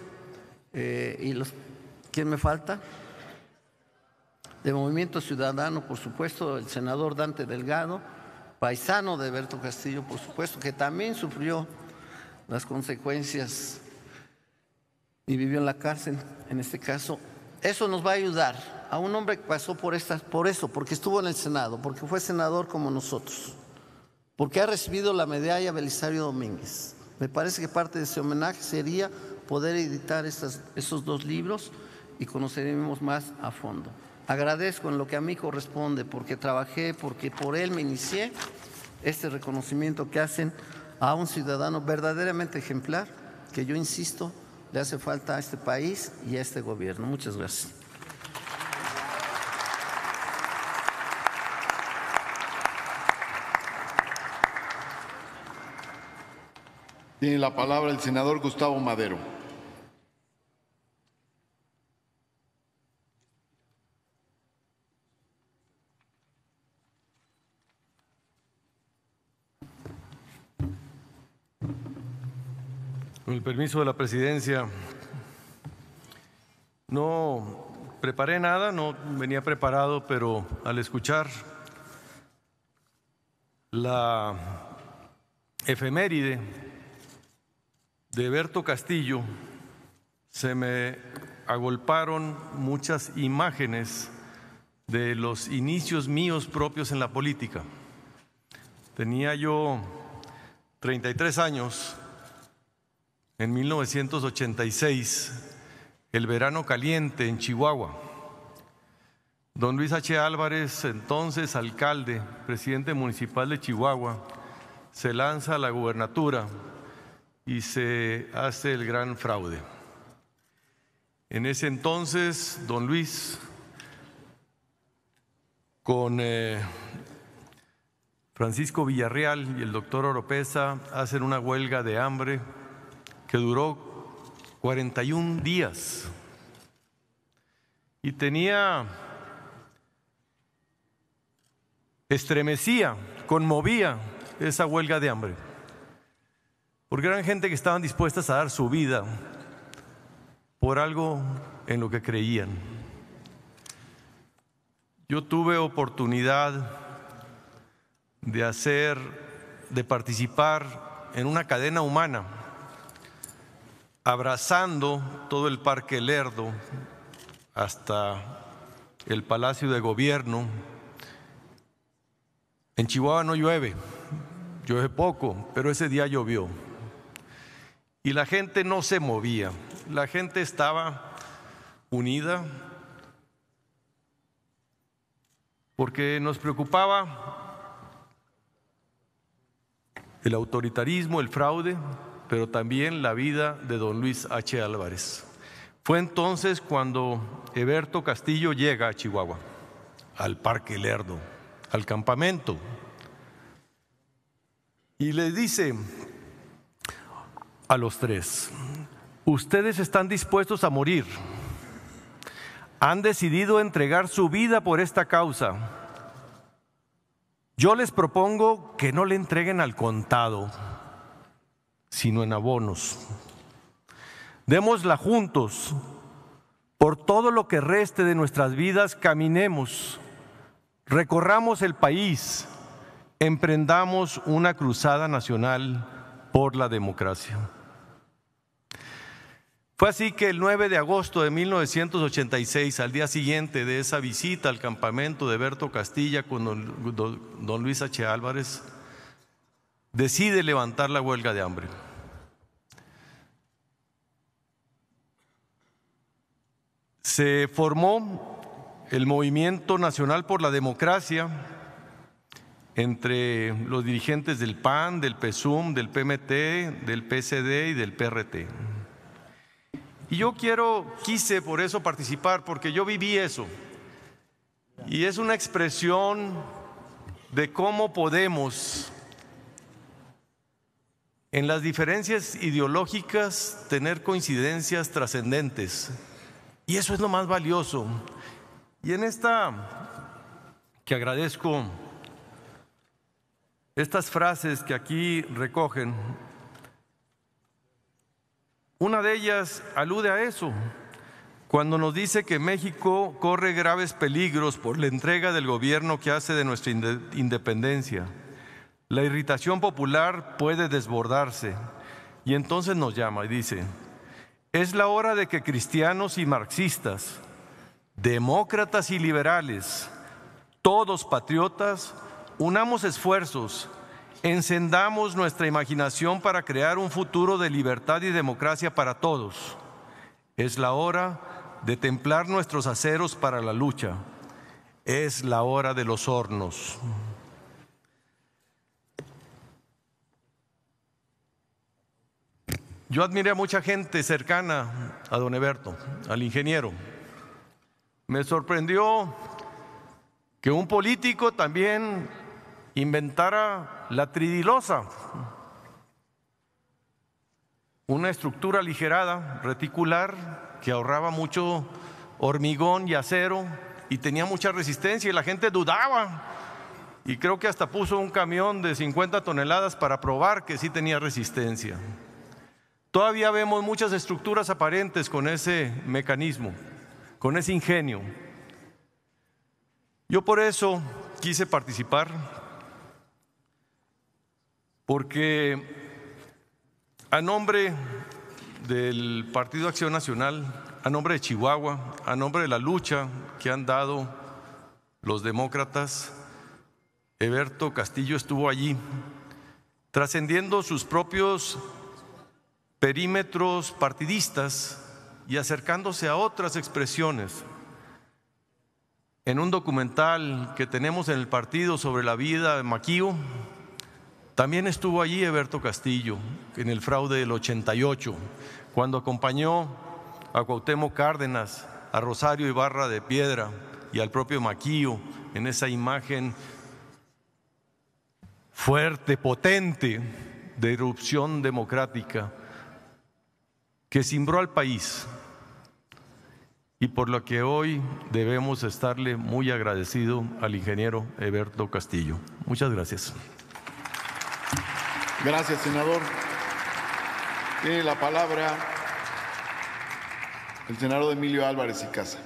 ¿quién me falta? De Movimiento Ciudadano, por supuesto, el senador Dante Delgado, paisano de Eberto Castillo, por supuesto, que también sufrió las consecuencias y vivió en la cárcel, en este caso. Eso nos va a ayudar a un hombre que pasó por eso, porque estuvo en el Senado, porque fue senador como nosotros, porque ha recibido la medalla Belisario Domínguez. Me parece que parte de ese homenaje sería poder editar esos 2 libros y conoceremos más a fondo. Agradezco en lo que a mí corresponde, porque trabajé, porque por él me inicié, este reconocimiento que hacen a un ciudadano verdaderamente ejemplar que, yo insisto, le hace falta a este país y a este gobierno. Muchas gracias. Tiene la palabra el senador Gustavo Madero. Con el permiso de la presidencia, no preparé nada, no venía preparado, pero al escuchar la efeméride de Eberto Castillo, se me agolparon muchas imágenes de los inicios míos propios en la política. Tenía yo 33 años en 1986, el verano caliente en Chihuahua. Don Luis H. Álvarez, entonces alcalde, presidente municipal de Chihuahua, se lanza a la gubernatura y se hace el gran fraude. En ese entonces, don Luis, con Francisco Villarreal y el doctor Oropesa, hacen una huelga de hambre que duró 41 días. Y estremecía, conmovía esa huelga de hambre, porque eran gente que estaban dispuestas a dar su vida por algo en lo que creían. Yo tuve oportunidad de participar en una cadena humana, abrazando todo el Parque Lerdo hasta el Palacio de Gobierno. En Chihuahua no llueve, llueve poco, pero ese día llovió. Y la gente no se movía, la gente estaba unida porque nos preocupaba el autoritarismo, el fraude, pero también la vida de don Luis H. Álvarez. Fue entonces cuando Eberto Castillo llega a Chihuahua, al Parque Lerdo, al campamento, y le dice a los tres: ustedes están dispuestos a morir, han decidido entregar su vida por esta causa. Yo les propongo que no le entreguen al contado, sino en abonos. Démosla juntos. Por todo lo que reste de nuestras vidas, caminemos, recorramos el país, emprendamos una cruzada nacional por la democracia. Fue así que el 9 de agosto de 1986, al día siguiente de esa visita al campamento de Eberto Castillo con don Luis H. Álvarez, decide levantar la huelga de hambre. Se formó el Movimiento Nacional por la Democracia entre los dirigentes del PAN, del PSUM, del PMT, del PSD y del PRT. Y yo quise por eso participar, porque yo viví eso. Y es una expresión de cómo podemos, en las diferencias ideológicas, tener coincidencias trascendentes. Y eso es lo más valioso. Y en que agradezco estas frases que aquí recogen, una de ellas alude a eso, cuando nos dice que México corre graves peligros por la entrega del gobierno que hace de nuestra independencia. La irritación popular puede desbordarse. Y entonces nos llama y dice: es la hora de que cristianos y marxistas, demócratas y liberales, todos patriotas, unamos esfuerzos, encendamos nuestra imaginación para crear un futuro de libertad y democracia para todos. Es la hora de templar nuestros aceros para la lucha. Es la hora de los hornos. Yo admiré a mucha gente cercana a don Eberto, al ingeniero. Me sorprendió que un político también inventara la tridilosa, una estructura aligerada, reticular, que ahorraba mucho hormigón y acero y tenía mucha resistencia y la gente dudaba. Y creo que hasta puso un camión de 50 toneladas para probar que sí tenía resistencia. Todavía vemos muchas estructuras aparentes con ese mecanismo, con ese ingenio. Yo por eso quise participar, porque a nombre del Partido Acción Nacional, a nombre de Chihuahua, a nombre de la lucha que han dado los demócratas, Eberto Castillo estuvo allí, trascendiendo sus propios perímetros partidistas y acercándose a otras expresiones. En un documental que tenemos en el partido sobre la vida de Maquío, también estuvo allí Eberto Castillo, en el fraude del 88, cuando acompañó a Cuauhtémoc Cárdenas, a Rosario Ibarra de Piedra y al propio Maquío en esa imagen fuerte, potente, de irrupción democrática que cimbró al país y por lo que hoy debemos estarle muy agradecido al ingeniero Eberto Castillo. Muchas gracias. Gracias, senador. Tiene la palabra el senador Emilio Álvarez y Casa.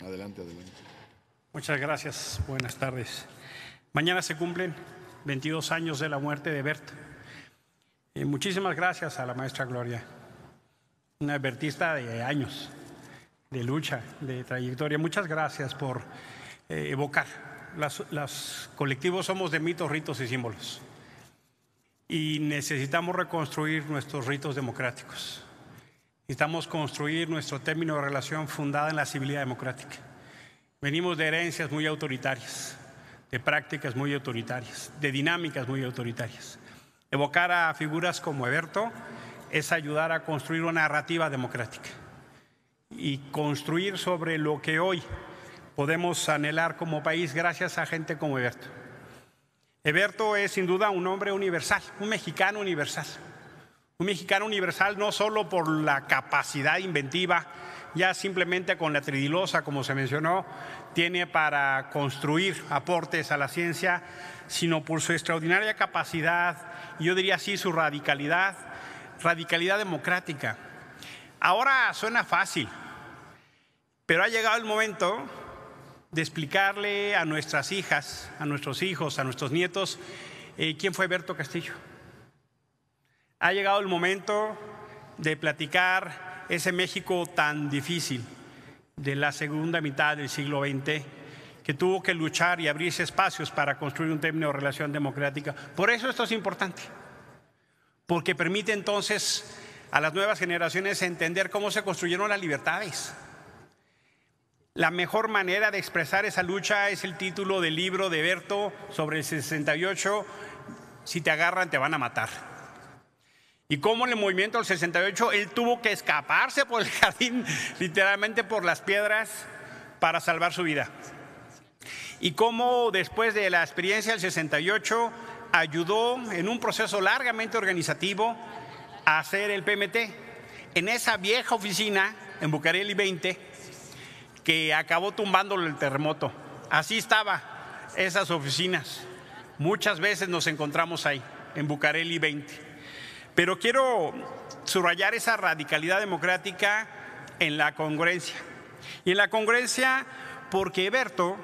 Adelante, adelante. Muchas gracias. Buenas tardes. Mañana se cumplen 22 años de la muerte de Eberto. Muchísimas gracias a la maestra Gloria, una ebertista de años, de lucha, de trayectoria. Muchas gracias por evocar. Los colectivos somos de mitos, ritos y símbolos. Y necesitamos reconstruir nuestros ritos democráticos. Necesitamos construir nuestro término de relación fundada en la civilidad democrática. Venimos de herencias muy autoritarias, de prácticas muy autoritarias, de dinámicas muy autoritarias. Evocar a figuras como Eberto es ayudar a construir una narrativa democrática y construir sobre lo que hoy podemos anhelar como país gracias a gente como Eberto. Eberto es sin duda un hombre universal, un mexicano universal. Un mexicano universal no solo por la capacidad inventiva, ya simplemente con la tridilosa, como se mencionó, tiene para construir aportes a la ciencia, sino por su extraordinaria capacidad, y yo diría así, su radicalidad democrática. Ahora suena fácil, pero ha llegado el momento de explicarle a nuestras hijas, a nuestros hijos, a nuestros nietos, quién fue Eberto Castillo. Ha llegado el momento de platicar ese México tan difícil de la segunda mitad del siglo XX, que tuvo que luchar y abrirse espacios para construir un término de relación democrática. Por eso esto es importante, porque permite entonces a las nuevas generaciones entender cómo se construyeron las libertades. La mejor manera de expresar esa lucha es el título del libro de Eberto sobre el 68, Si te agarran te van a matar. Y cómo en el movimiento del 68 él tuvo que escaparse por el jardín, literalmente por las piedras, para salvar su vida. Y cómo después de la experiencia del 68 ayudó en un proceso largamente organizativo a hacer el PMT en esa vieja oficina en Bucareli 20 que acabó tumbándolo el terremoto. Así estaban esas oficinas. Muchas veces nos encontramos ahí, en Bucareli 20. Pero quiero subrayar esa radicalidad democrática en la congruencia. Y en la congruencia porque Eberto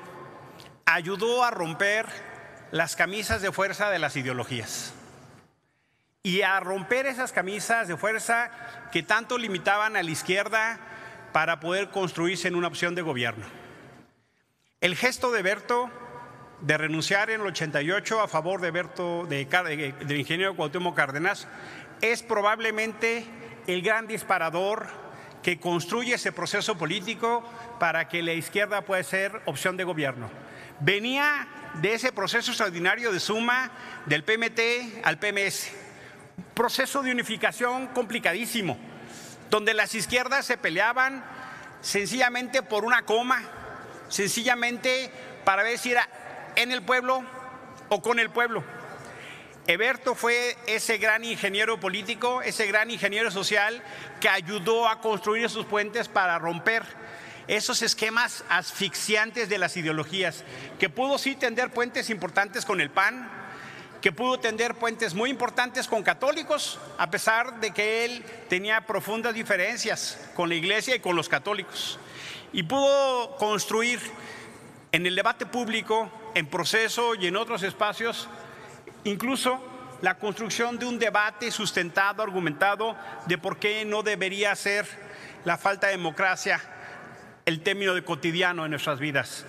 ayudó a romper las camisas de fuerza de las ideologías. Y a romper esas camisas de fuerza que tanto limitaban a la izquierda para poder construirse en una opción de gobierno. El gesto de Eberto de renunciar en el 88 a favor del ingeniero Cuauhtémoc Cárdenas es probablemente el gran disparador que construye ese proceso político para que la izquierda pueda ser opción de gobierno. Venía de ese proceso extraordinario de suma del PMT al PMS, un proceso de unificación complicadísimo, donde las izquierdas se peleaban sencillamente por una coma, sencillamente para ver si era en el pueblo o con el pueblo. Eberto fue ese gran ingeniero político, ese gran ingeniero social que ayudó a construir esos puentes para romper esos esquemas asfixiantes de las ideologías, que pudo sí tender puentes importantes con el PAN, que pudo tender puentes muy importantes con católicos, a pesar de que él tenía profundas diferencias con la Iglesia y con los católicos, y pudo construir en el debate público, en Proceso y en otros espacios, incluso la construcción de un debate sustentado, argumentado, de por qué no debería ser la falta de democracia el término de cotidiano en nuestras vidas.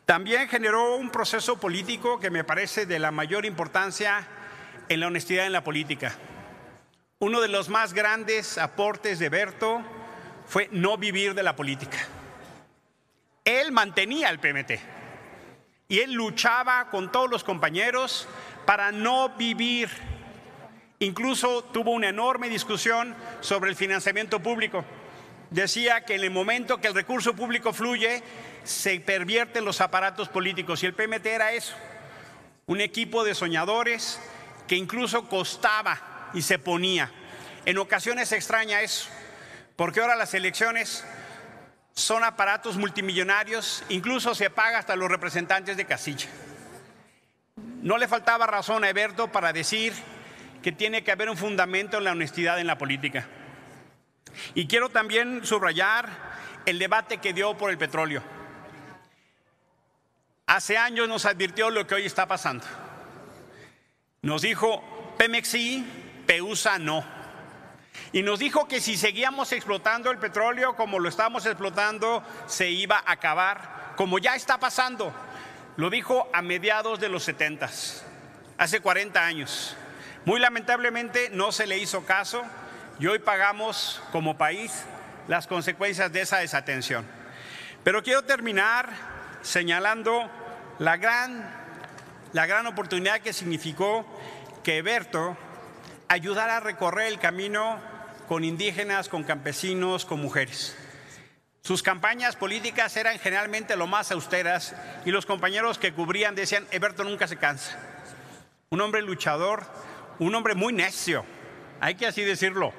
También generó un proceso político que me parece de la mayor importancia en la honestidad en la política. Uno de los más grandes aportes de Eberto fue no vivir de la política. Él mantenía el PMT y él luchaba con todos los compañeros para no vivir. Incluso tuvo una enorme discusión sobre el financiamiento público. Decía que en el momento que el recurso público fluye, se pervierten los aparatos políticos, y el PMT era eso, un equipo de soñadores que incluso costaba y se ponía. En ocasiones se extraña eso, porque ahora las elecciones son aparatos multimillonarios, incluso se paga hasta los representantes de casilla. No le faltaba razón a Eberto para decir que tiene que haber un fundamento en la honestidad en la política. Y quiero también subrayar el debate que dio por el petróleo. Hace años nos advirtió lo que hoy está pasando. Nos dijo Pemex sí, PEUSA no. Y nos dijo que si seguíamos explotando el petróleo como lo estamos explotando, se iba a acabar, como ya está pasando. Lo dijo a mediados de los 70s, hace 40 años. Muy lamentablemente no se le hizo caso y hoy pagamos como país las consecuencias de esa desatención. Pero quiero terminar señalando la gran oportunidad que significó que Eberto ayudara a recorrer el camino con indígenas, con campesinos, con mujeres. Sus campañas políticas eran generalmente lo más austeras y los compañeros que cubrían decían: Eberto nunca se cansa. Un hombre luchador, un hombre muy necio, hay que así decirlo.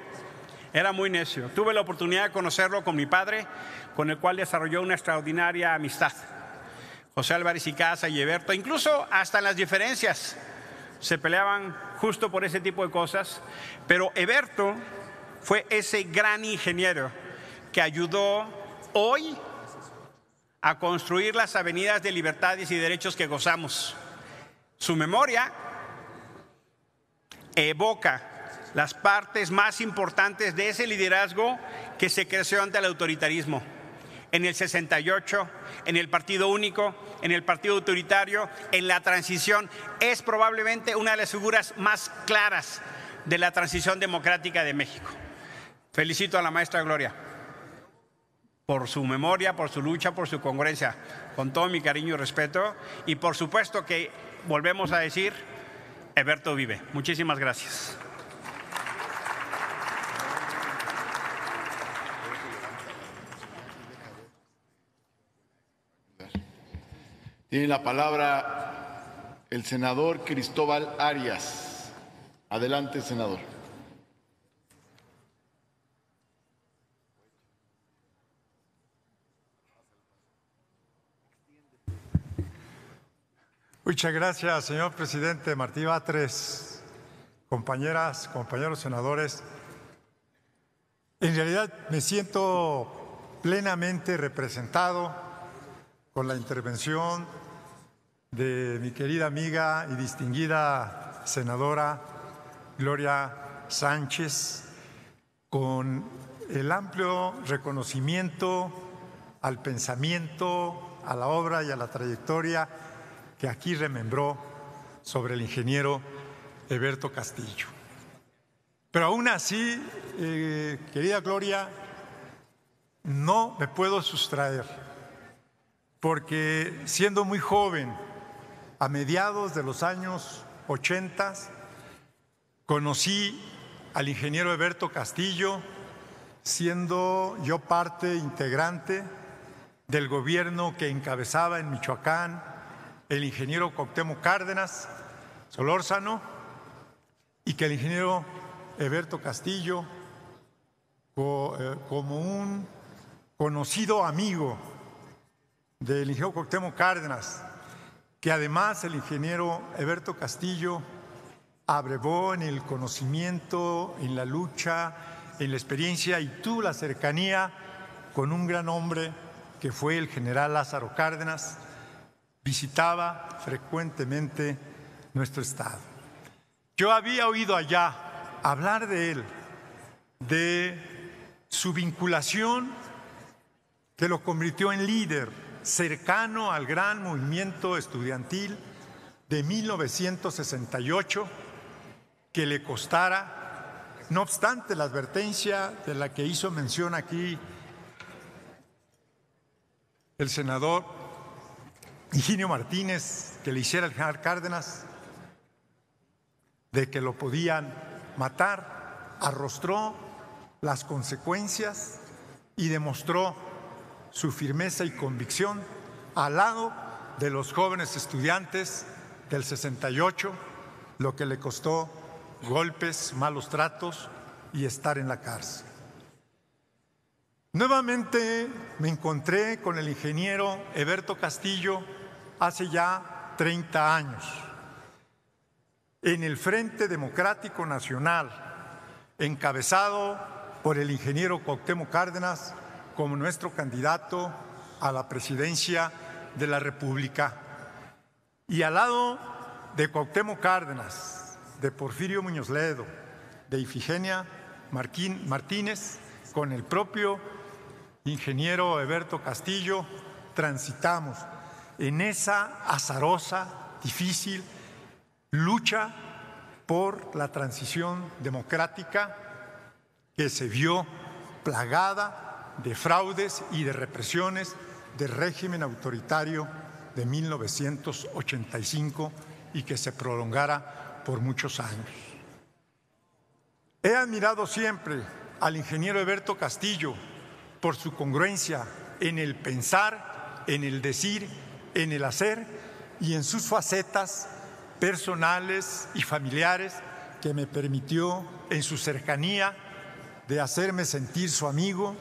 Era muy necio. Tuve la oportunidad de conocerlo con mi padre, con el cual desarrolló una extraordinaria amistad. José Álvarez y Casa y Eberto, incluso hasta en las diferencias, se peleaban justo por ese tipo de cosas. Pero Eberto fue ese gran ingeniero que ayudó hoy a construir las avenidas de libertades y derechos que gozamos. Su memoria evoca las partes más importantes de ese liderazgo que se creció ante el autoritarismo. En el 68, en el Partido Único, en el Partido Autoritario, en la transición, es probablemente una de las figuras más claras de la transición democrática de México. Felicito a la maestra Gloria por su memoria, por su lucha, por su congruencia, con todo mi cariño y respeto, y por supuesto que volvemos a decir, Eberto vive. Muchísimas gracias. Tiene la palabra el senador Cristóbal Arias. Adelante, senador. Muchas gracias, señor presidente Martí Batres, compañeras, compañeros senadores. En realidad me siento plenamente representado con la intervención de mi querida amiga y distinguida senadora Gloria Sánchez, con el amplio reconocimiento al pensamiento, a la obra y a la trayectoria que aquí remembró sobre el ingeniero Eberto Castillo. Pero aún así, querida Gloria, no me puedo sustraer, porque siendo muy joven, a mediados de los años 80, conocí al ingeniero Eberto Castillo, siendo yo parte integrante del gobierno que encabezaba en Michoacán el ingeniero Cuauhtémoc Cárdenas Solórzano, y que el ingeniero Eberto Castillo, como un conocido amigo del ingeniero Cuauhtémoc Cárdenas, que además el ingeniero Eberto Castillo abrevó en el conocimiento, en la lucha, en la experiencia y tuvo la cercanía con un gran hombre que fue el general Lázaro Cárdenas, visitaba frecuentemente nuestro estado. Yo había oído allá hablar de él, de su vinculación que lo convirtió en líder cercano al gran movimiento estudiantil de 1968, que le costara, no obstante la advertencia de la que hizo mención aquí el senador Higinio Martínez, que le hiciera el general Cárdenas, de que lo podían matar, arrostró las consecuencias y demostró su firmeza y convicción al lado de los jóvenes estudiantes del 68, lo que le costó golpes, malos tratos y estar en la cárcel. Nuevamente me encontré con el ingeniero Eberto Castillo hace ya 30 años en el Frente Democrático Nacional, encabezado por el ingeniero Cuauhtémoc Cárdenas como nuestro candidato a la presidencia de la República. Y al lado de Cuauhtémoc Cárdenas, de Porfirio Muñoz Ledo, de Ifigenia Martínez, con el propio ingeniero Eberto Castillo, transitamos en esa azarosa, difícil lucha por la transición democrática que se vio plagada de fraudes y de represiones del régimen autoritario de 1985 y que se prolongara por muchos años. He admirado siempre al ingeniero Eberto Castillo por su congruencia en el pensar, en el decir, en el hacer y en sus facetas personales y familiares que me permitió en su cercanía de hacerme sentir su amigo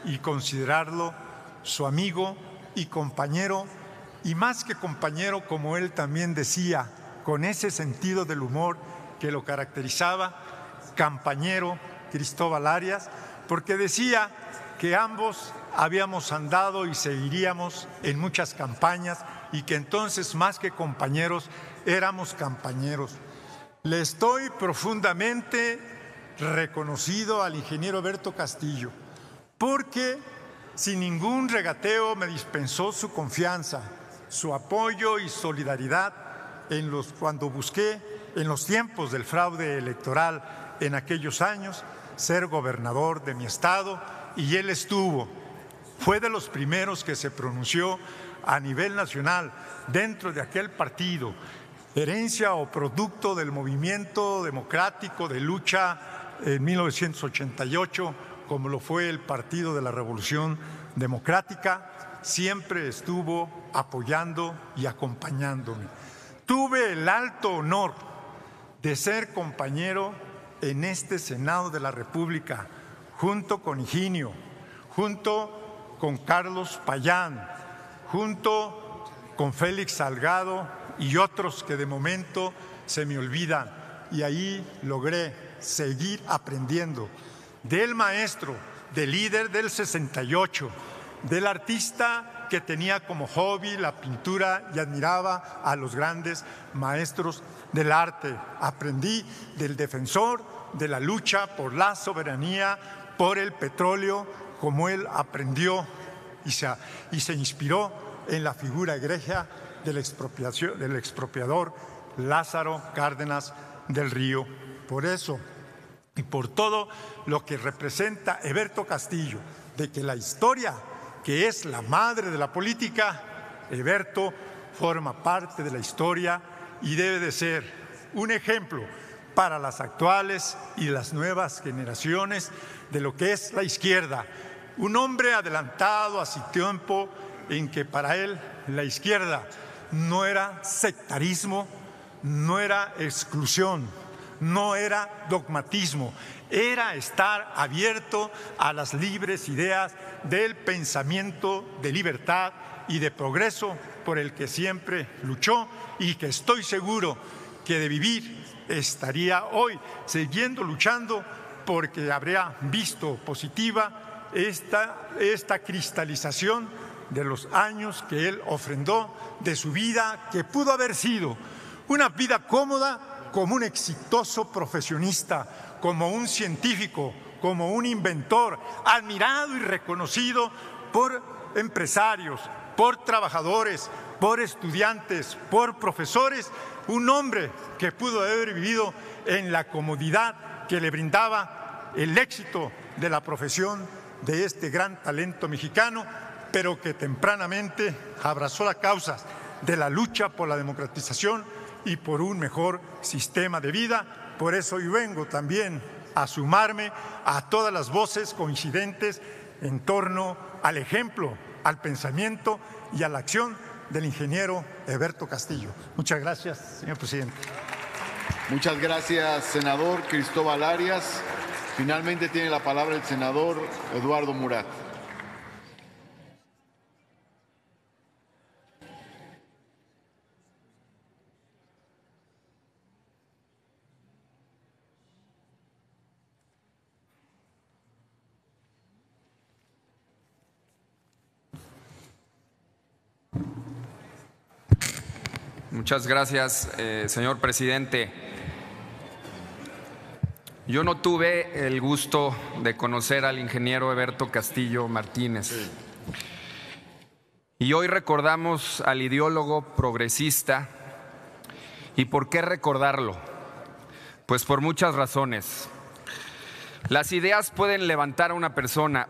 y considerarlo su amigo y compañero, y más que compañero, como él también decía, con ese sentido del humor que lo caracterizaba, campañero Cristóbal Arias, porque decía que ambos habíamos andado y seguiríamos en muchas campañas y que entonces más que compañeros éramos campañeros. Le estoy profundamente reconocido al ingeniero Eberto Castillo porque sin ningún regateo me dispensó su confianza, su apoyo y solidaridad cuando busqué en los tiempos del fraude electoral en aquellos años ser gobernador de mi estado, y él fue de los primeros que se pronunció a nivel nacional dentro de aquel partido, herencia o producto del movimiento democrático de lucha en 1988, como lo fue el Partido de la Revolución Democrática, siempre estuvo apoyando y acompañándome. Tuve el alto honor de ser compañero en este Senado de la República, junto con Higinio, junto con Carlos Payán, junto con Félix Salgado y otros que de momento se me olvidan. Y ahí logré seguir aprendiendo del maestro, del líder del 68, del artista que tenía como hobby la pintura y admiraba a los grandes maestros del arte. Aprendí del defensor de la lucha por la soberanía, por el petróleo, como él aprendió y se inspiró en la figura egregia del expropiador Lázaro Cárdenas del Río. Por eso y por todo lo que representa Heberto Castillo, de que la historia, que es la madre de la política, Heberto forma parte de la historia y debe de ser un ejemplo para las actuales y las nuevas generaciones de lo que es la izquierda. Un hombre adelantado a su tiempo, en que para él la izquierda no era sectarismo, no era exclusión, no era dogmatismo, era estar abierto a las libres ideas del pensamiento de libertad y de progreso por el que siempre luchó, y que estoy seguro que de vivir estaría hoy siguiendo luchando, porque habría visto positiva esta cristalización de los años que él ofrendó de su vida, que pudo haber sido una vida cómoda como un exitoso profesionista, como un científico, como un inventor, admirado y reconocido por empresarios, por trabajadores, por estudiantes, por profesores, un hombre que pudo haber vivido en la comodidad que le brindaba el éxito de la profesión de este gran talento mexicano, pero que tempranamente abrazó las causas de la lucha por la democratización y por un mejor sistema de vida. Por eso hoy vengo también a sumarme a todas las voces coincidentes en torno al ejemplo, al pensamiento y a la acción del ingeniero Heberto Castillo. Muchas gracias, señor presidente. Muchas gracias, senador Cristóbal Arias. Finalmente tiene la palabra el senador Eduardo Murat. Muchas gracias, señor presidente. Yo no tuve el gusto de conocer al ingeniero Heberto Castillo Martínez. Y hoy recordamos al ideólogo progresista. ¿Y por qué recordarlo? Pues por muchas razones. Las ideas pueden levantar a una persona.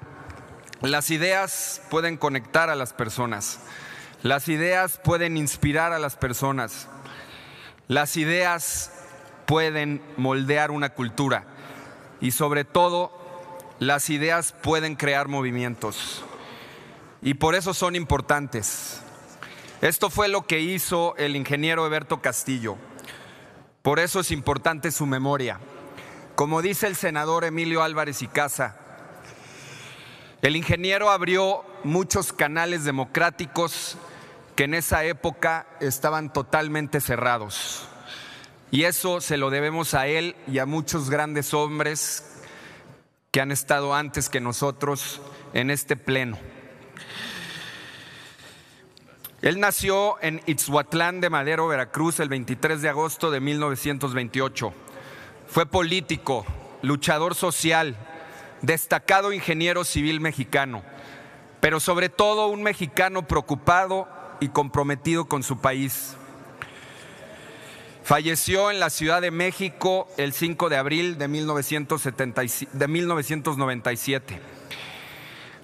Las ideas pueden conectar a las personas. Las ideas pueden inspirar a las personas. Las ideas pueden moldear una cultura. Y sobre todo, las ideas pueden crear movimientos. Y por eso son importantes. Esto fue lo que hizo el ingeniero Heberto Castillo. Por eso es importante su memoria. Como dice el senador Emilio Álvarez y Casa, el ingeniero abrió muchos canales democráticos que en esa época estaban totalmente cerrados. Y eso se lo debemos a él y a muchos grandes hombres que han estado antes que nosotros en este pleno. Él nació en Ixhuatlán de Madero, Veracruz, el 23 de agosto de 1928. Fue político, luchador social, destacado ingeniero civil mexicano, pero sobre todo un mexicano preocupado y comprometido con su país. Falleció en la Ciudad de México el 5 de abril de 1997.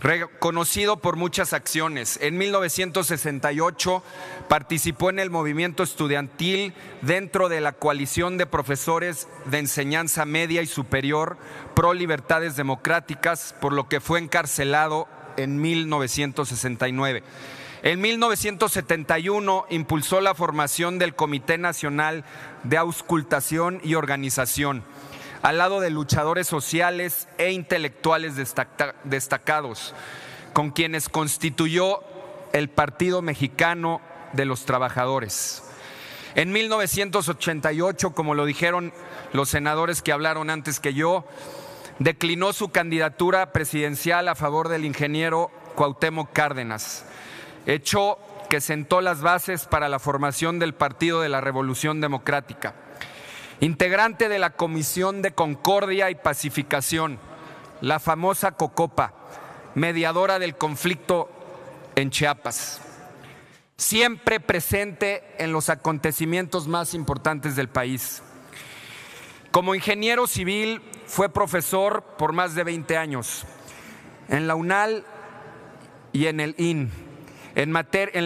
Reconocido por muchas acciones. En 1968 participó en el movimiento estudiantil dentro de la coalición de profesores de enseñanza media y superior pro libertades democráticas, por lo que fue encarcelado en 1969. En 1971 impulsó la formación del Comité Nacional de Auscultación y Organización, al lado de luchadores sociales e intelectuales destacados, con quienes constituyó el Partido Mexicano de los Trabajadores. En 1988, como lo dijeron los senadores que hablaron antes que yo, declinó su candidatura presidencial a favor del ingeniero Cuauhtémoc Cárdenas, hecho que sentó las bases para la formación del Partido de la Revolución Democrática. Integrante de la Comisión de Concordia y Pacificación, la famosa COCOPA, mediadora del conflicto en Chiapas. siempre presente en los acontecimientos más importantes del país. Como ingeniero civil fue profesor por más de 20 años en la UNAL y en el IN, en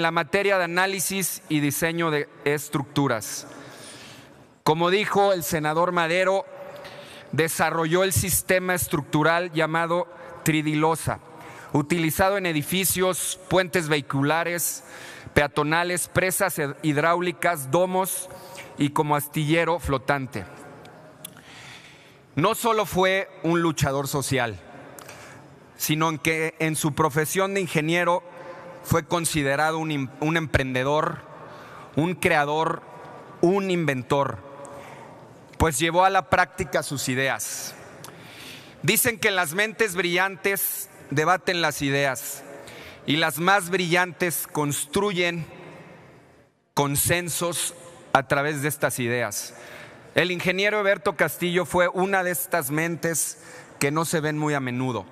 la materia de análisis y diseño de estructuras. Como dijo el senador Madero, desarrolló el sistema estructural llamado tridilosa, utilizado en edificios, puentes vehiculares, peatonales, presas hidráulicas, domos y como astillero flotante. No solo fue un luchador social, sino que en su profesión de ingeniero fue considerado un emprendedor, un creador, un inventor, pues llevó a la práctica sus ideas. Dicen que las mentes brillantes debaten las ideas y las más brillantes construyen consensos a través de estas ideas. El ingeniero Eberto Castillo fue una de estas mentes que no se ven muy a menudo.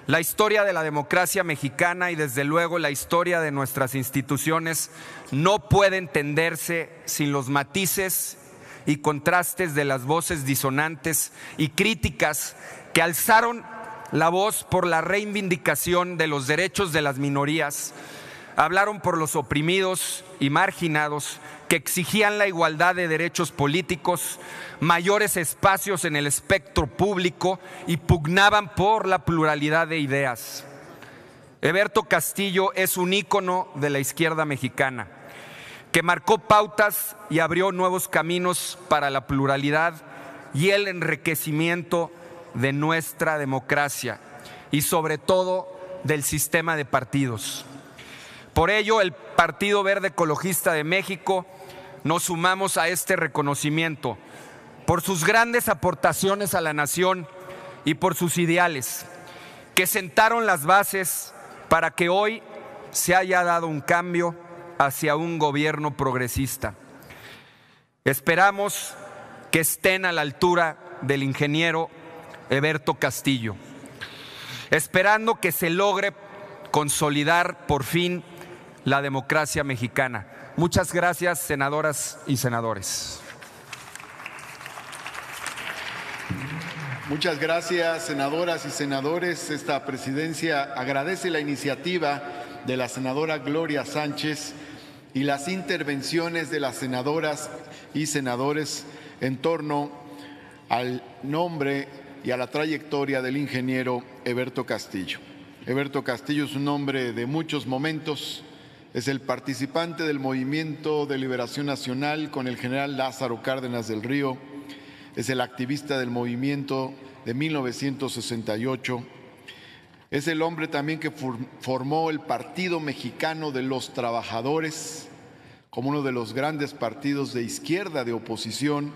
La historia de la democracia mexicana y desde luego la historia de nuestras instituciones no puede entenderse sin los matices y contrastes de las voces disonantes y críticas que alzaron la voz por la reivindicación de los derechos de las minorías, hablaron por los oprimidos y marginados, que exigían la igualdad de derechos políticos, mayores espacios en el espectro público y pugnaban por la pluralidad de ideas. Eberto Castillo es un ícono de la izquierda mexicana, que marcó pautas y abrió nuevos caminos para la pluralidad y el enriquecimiento de nuestra democracia y sobre todo del sistema de partidos. Por ello, el Partido Verde Ecologista de México nos sumamos a este reconocimiento por sus grandes aportaciones a la nación y por sus ideales, que sentaron las bases para que hoy se haya dado un cambio hacia un gobierno progresista. Esperamos que estén a la altura del ingeniero Eberto Castillo, esperando que se logre consolidar por fin la democracia mexicana. Muchas gracias, senadoras y senadores. Muchas gracias, senadoras y senadores. Esta presidencia agradece la iniciativa de la senadora Gloria Sánchez y las intervenciones de las senadoras y senadores en torno al nombre y a la trayectoria del ingeniero Eberto Castillo. Eberto Castillo es un hombre de muchos momentos. Es el participante del Movimiento de Liberación Nacional con el general Lázaro Cárdenas del Río. Es el activista del movimiento de 1968. Es el hombre también que formó el Partido Mexicano de los Trabajadores como uno de los grandes partidos de izquierda de oposición.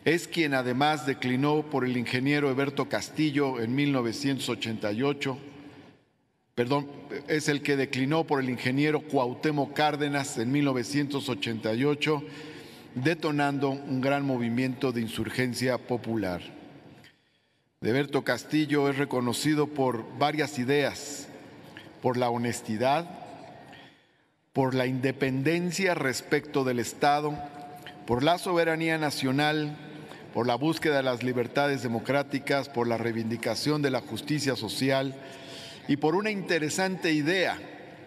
Es quien además declinó por el ingeniero Eberto Castillo en 1988. Es el que declinó por el ingeniero Cuauhtémoc Cárdenas en 1988, detonando un gran movimiento de insurgencia popular. Eberto Castillo es reconocido por varias ideas, por la honestidad, por la independencia respecto del Estado, por la soberanía nacional, por la búsqueda de las libertades democráticas, por la reivindicación de la justicia social y por una interesante idea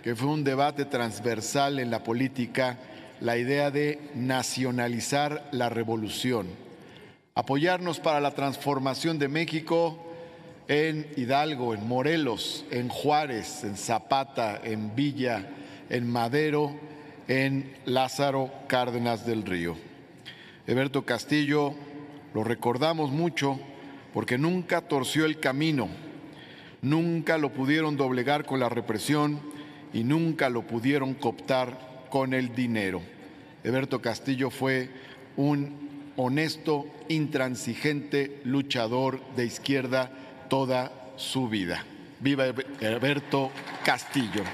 que fue un debate transversal en la política, la idea de nacionalizar la revolución, apoyarnos para la transformación de México en Hidalgo, en Morelos, en Juárez, en Zapata, en Villa, en Madero, en Lázaro Cárdenas del Río. Eberto Castillo lo recordamos mucho porque nunca torció el camino, nunca lo pudieron doblegar con la represión y nunca lo pudieron cooptar con el dinero. Eberto Castillo fue un honesto, intransigente luchador de izquierda toda su vida. ¡Viva Eberto Castillo!